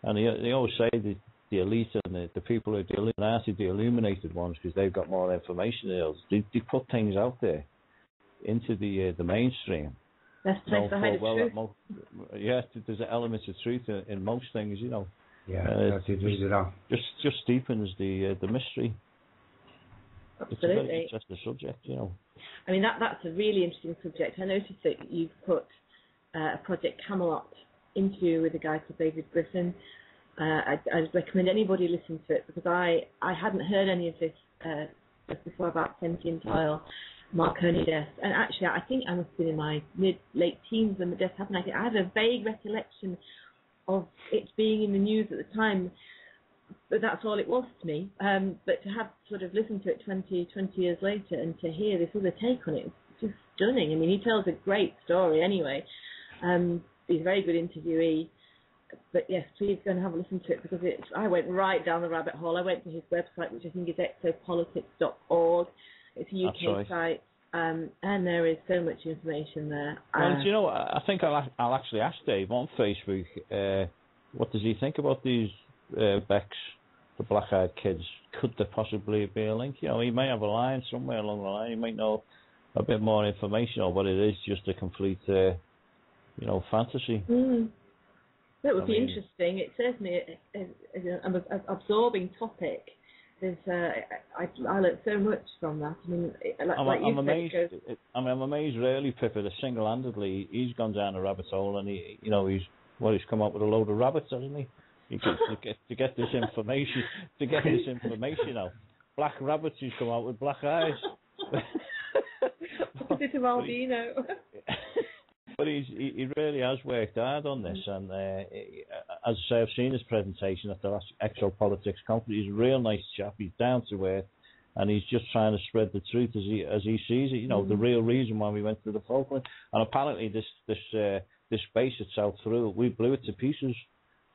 And they always say the elite and the people who are the Illuminati, the illuminated ones, because they've got more information than us. They put things out there into the mainstream. That's the truth. There's an element of truth in most things, Yeah, just deepens the mystery. Absolutely. It's a very interesting subject, I mean, that's a really interesting subject. I noticed that you've put a Project Camelot interview with a guy called David Griffin. I'd recommend anybody listen to it, because I hadn't heard any of this just before about sentient oil, Marconi death. And actually, I think I must have been in my late teens when the death happened. I had a vague recollection of it being in the news at the time, but that's all it was to me. But to have sort of listened to it 20 years later and to hear this other take on it, it's just stunning. I mean, he tells a great story anyway. He's a very good interviewee. But yes, please go and have a listen to it, because I went right down the rabbit hole. I went to his website, which I think is exopolitics.org. It's a UK site, and there is so much information there. Well, I think I'll actually ask Dave on Facebook, what does he think about these Becks the black-eyed kids. Could there possibly be a link? You know, he may have a line somewhere along the line. He might know a bit more information on what it is, just a complete, fantasy. That would be interesting. It's certainly an absorbing topic. I learned so much from that. I mean, I'm amazed. I'm amazed, really, Pippa, that single-handedly he's gone down a rabbit hole, and he's come up with a load of rabbits, hasn't he? To get this information, out. Black rabbits, he's come out with black eyes. Opposite of albino. But he really has worked hard on this, and as I say, I've seen his presentation at the last Actual Politics conference. He's a real nice chap. He's down to earth, and he's just trying to spread the truth as he sees it. You know, the real reason why we went through the Falklands, and apparently this base itself we blew it to pieces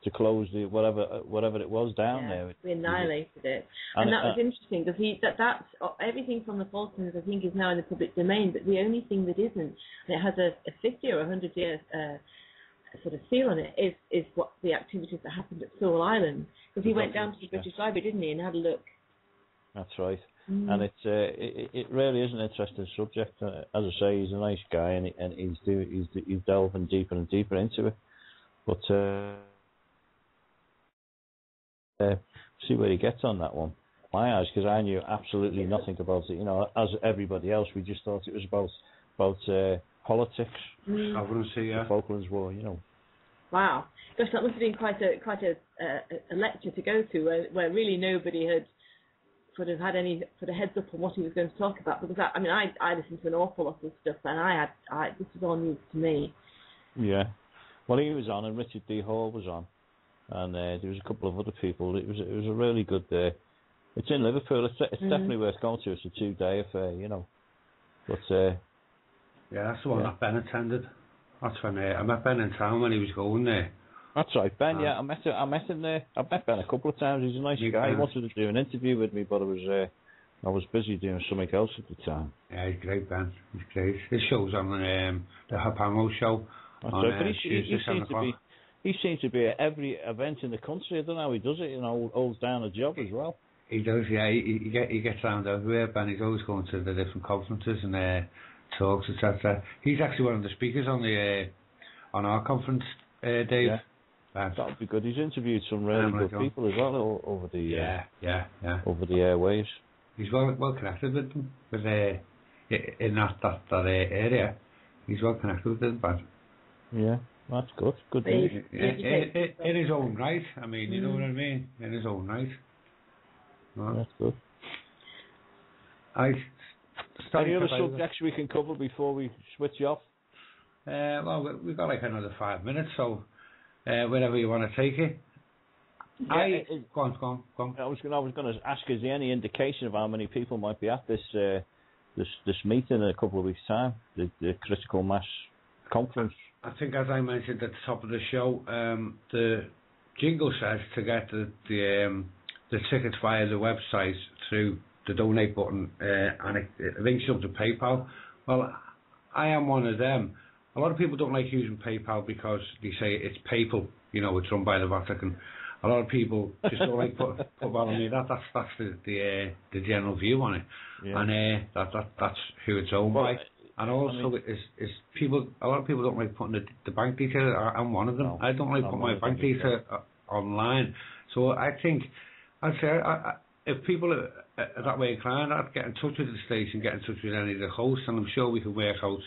to close the whatever it was down there. We annihilated it, and that was interesting because that's everything from the Falklands. I think is now in the public domain, but the only thing that isn't, and it has a 50 or 100 year sort of seal on it, is what the activities that happened at Sewell Island, because he went down to the British Library, didn't he, and had a look. That's right, and it really is an interesting subject. As I say, he's a nice guy, and he's delving deeper and deeper into it, but. See where he gets on that one. My eyes, because I knew absolutely nothing about it. You know, as everybody else, we just thought it was about politics. I wouldn't say the Falklands War. You know. Wow, gosh, that must have been quite a lecture to go to, where really nobody had sort of had any sort of heads up on what he was going to talk about. Because I listened to an awful lot of stuff, and this was all news to me. Yeah, well, he was on, and Richard D. Hall was on. And there was a couple of other people. It was a really good. It's in Liverpool. It's definitely worth going to. It's a 2-day affair, you know. But that's the one that Ben attended. That's when I met Ben in town when he was going there. That's right, Ben. I met him there. I've met Ben a couple of times. He's a nice guy. He wanted to do an interview with me, but I was busy doing something else at the time. Yeah, he's great, Ben. He's great. His show's on the Hapamo show. That's right. But he seems to be at every event in the country. I don't know how he does it. You know, holds down a job as well. He does, yeah. He gets around everywhere, Ben. He's always going to the different conferences and talks, etc. He's actually one of the speakers on our conference, Dave. Yeah. That would be good. He's interviewed some really good people as well over the over the airwaves. He's well connected with them, in that area. He's well connected with them, Ben. Yeah. That's good. Good news. In his own right. I mean, you know what I mean? In his own right. Well, that's good. Any other subjects we can cover before we switch off? Well, we've got like another 5 minutes, so wherever you want to take it. Go on. I was going to ask, is there any indication of how many people might be at this meeting in a couple of weeks' time, the critical mass conference? I think, as I mentioned at the top of the show, the jingle says to get the tickets via the website through the donate button, and it links up to PayPal. Well, I am one of them. A lot of people don't like using PayPal because they say it's papal, you know, it's run by the Vatican. A lot of people just don't like put money. That's the general view on it, and that's who it's owned by. And also, is people. A lot of people don't like putting the bank details. I'm one of them. No, I don't like putting my bank details online. So I think, I'd say, if people are that way inclined, I'd get in touch with the station, get in touch with any of the hosts, and I'm sure we can work out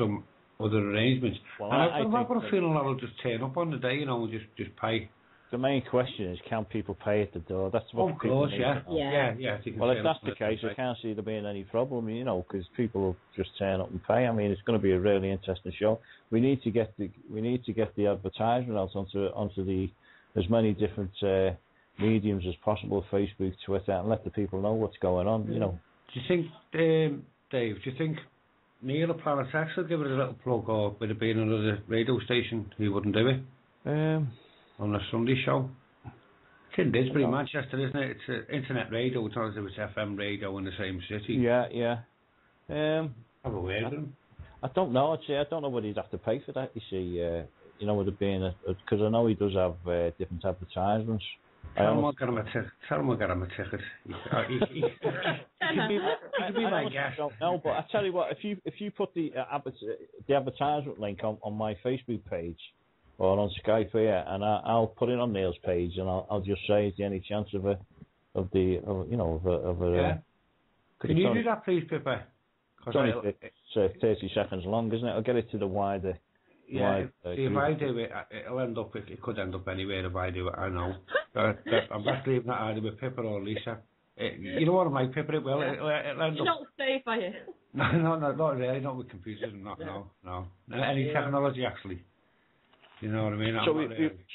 some other arrangements. Well, and I've got a feeling I'll just turn up on the day, you know, and just pay. The main question is, can people pay at the door? That's what. Of course, yeah. Well, if that's the case, I can't see there being any problem, you know, because people will just turn up and pay. I mean, it's going to be a really interesting show. We need to get the advertisement out onto the as many different mediums as possible, Facebook, Twitter, and let the people know what's going on. You know. Do you think, Dave? Do you think Neil of Planet X will give it a little plug, or with it being another radio station, he wouldn't do it? On a Sunday show. It's in Disbury, Manchester, isn't it? It's internet radio. It's not as if it's FM radio in the same city. Yeah. Have a word with him. I don't know. I don't know whether he'd have to pay for that. You see, you know, with it being because I know he does have different advertisements. Tell him I'll get him a ticket. Tell him I'll get him a ticket. He could be my guest. No, but I tell you what, if you put the advertisement link on my Facebook page or on Skype here, and I'll put it on Neil's page, and I'll just say, is there any chance of a yeah. Can you do that, please, Pippa? It's only 30 seconds long, isn't it? I'll get it to the wider. Yeah, see, if I do it, it could end up anywhere if I do it, I know. I'm best leaving that either with Pippa or Lisa. You know what I'm like, Pippa, it'll end up... You're not safe, are you? No, not really, not with computers and that, no. Any technology, actually. You know what I mean?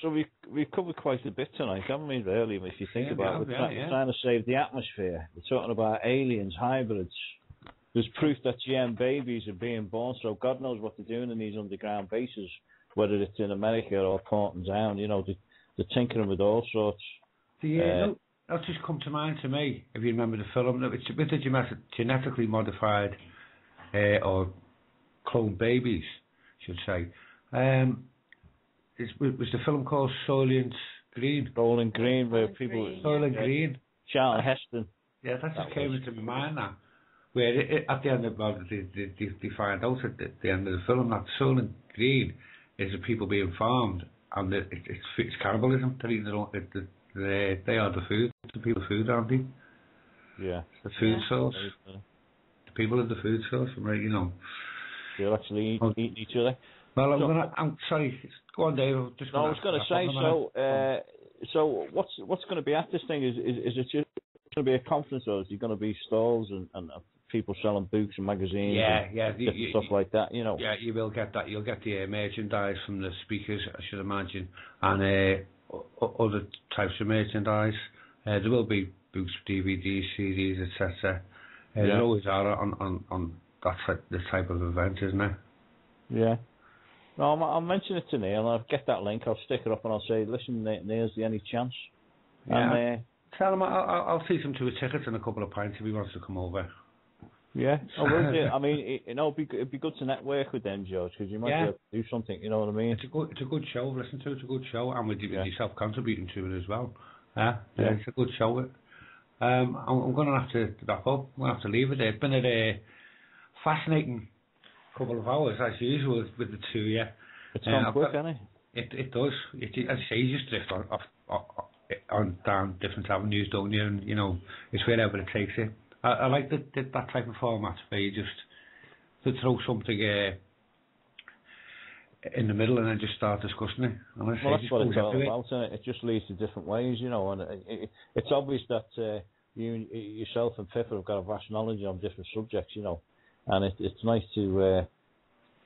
So we've covered quite a bit tonight, haven't we, really, if you think about it. We're trying to save the atmosphere. We're talking about aliens, hybrids. There's proof that GM babies are being born, so God knows what they're doing in these underground bases, whether it's in America or Portland Down. You know, they're tinkering with all sorts. That's just come to mind to me, if you remember the film. It's with the genetically modified or cloned babies, I should say. Was the film called Soylent Green? Soylent Green, where people... Soylent Green. Charlton Heston. Yeah, that just came into my mind now. Where at the end of they find out at the end of the film that Soylent Green is the people being farmed, and it's cannibalism. They're eating they are the food, the people food, aren't they? Yeah. The food source. The people are the food source, right? You know. They'll actually eat each other. Well, I'm sorry. Go on, Dave. I was going to say so. What's going to be at this thing? Is it just going to be a conference, or is it going to be stalls and people selling books and magazines? And stuff like that. You know. Yeah, you will get that. You'll get the merchandise from the speakers, I should imagine, and other types of merchandise. There will be books, DVDs, CDs, etc. There always are on this type of event, isn't there? Yeah. No, I'll mention it to Neil. I'll get that link. I'll stick it up and I'll say, listen, Neil, is there any chance? Yeah. And, tell him I'll see him to a ticket and a couple of pints if he wants to come over. Yeah, I will do. I mean, it'd be good to network with them, George, because you might be able to do something. You know what I mean? It's a good show. Listen to it. It's a good show, and with yourself contributing to it as well. Yeah, it's a good show. I'm going to have to wrap up. I'm going to have to leave it there. It's been a fascinating couple of hours as usual with the two. Yeah, it's gone quick, hasn't it? It does. As I say, you just drift on down different avenues, don't you? And you know, it's wherever it takes you. I like that type of format where you just to throw something in the middle and then just start discussing it. Well, that's what it's all about, isn't it? It just leads to different ways, you know, and it's obvious that yourself and Pippa have got a vast knowledge on different subjects, you know, and it's nice to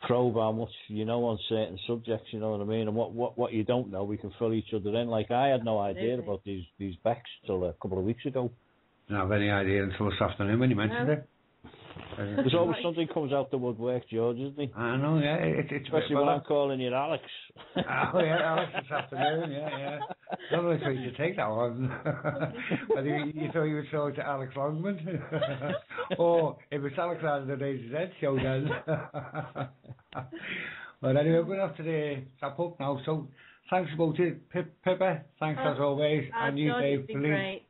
probe how much you know on certain subjects, you know what I mean, and what you don't know, we can fill each other in. Like, I had no idea about these becks till a couple of weeks ago. I didn't have any idea until this afternoon when you mentioned it. There's always something comes out the woodwork, George, isn't he? I know, yeah. Especially when I'm calling you Alex. Oh, yeah, Alex this afternoon, yeah. I don't know if you take that one. Whether you thought you were talking to Alex Longman. Or if it's Alex out of the AZ show then. But anyway, we're going to have to wrap up now. So, thanks about it, Pippa. Thanks as always. And you, Dave, please.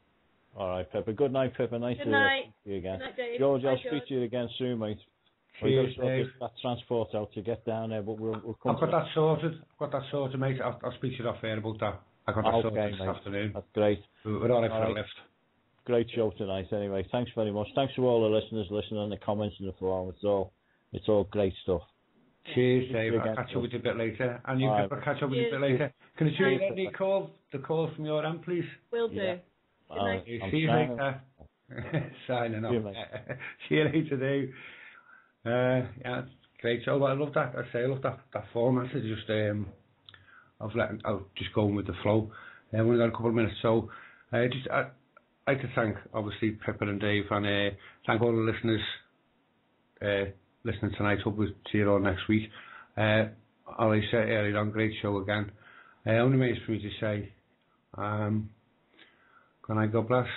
All right, Pippa. Good night, Pippa. Nice to see you again. Good night, Dave. George, I'll speak to you again soon, mate. We've got to sort that transport out to get down there, but we'll come. I've got that sorted. Mate. I'll speak to you off air about that. I got that sorted this afternoon. That's great. We're on it for a lift. Great show tonight. Anyway, thanks very much. Thanks to all the listeners listening and the comments in the forum. It's all great stuff. Cheers, Dave. I'll catch up with you a bit later. And you can catch up with you a bit later. Can I show you any call from your end, please? Will do. Yeah. See you later. Signing off. See you later, Dave. Yeah, great show. I love that. I love that format. It's just I'll just go with the flow. We've only got a couple of minutes, so I'd like to thank obviously Pippa and Dave, and thank all the listeners listening tonight. Hope we'll see you all next week. As I said earlier on, great show again. Only remains for me to say, good night, God bless.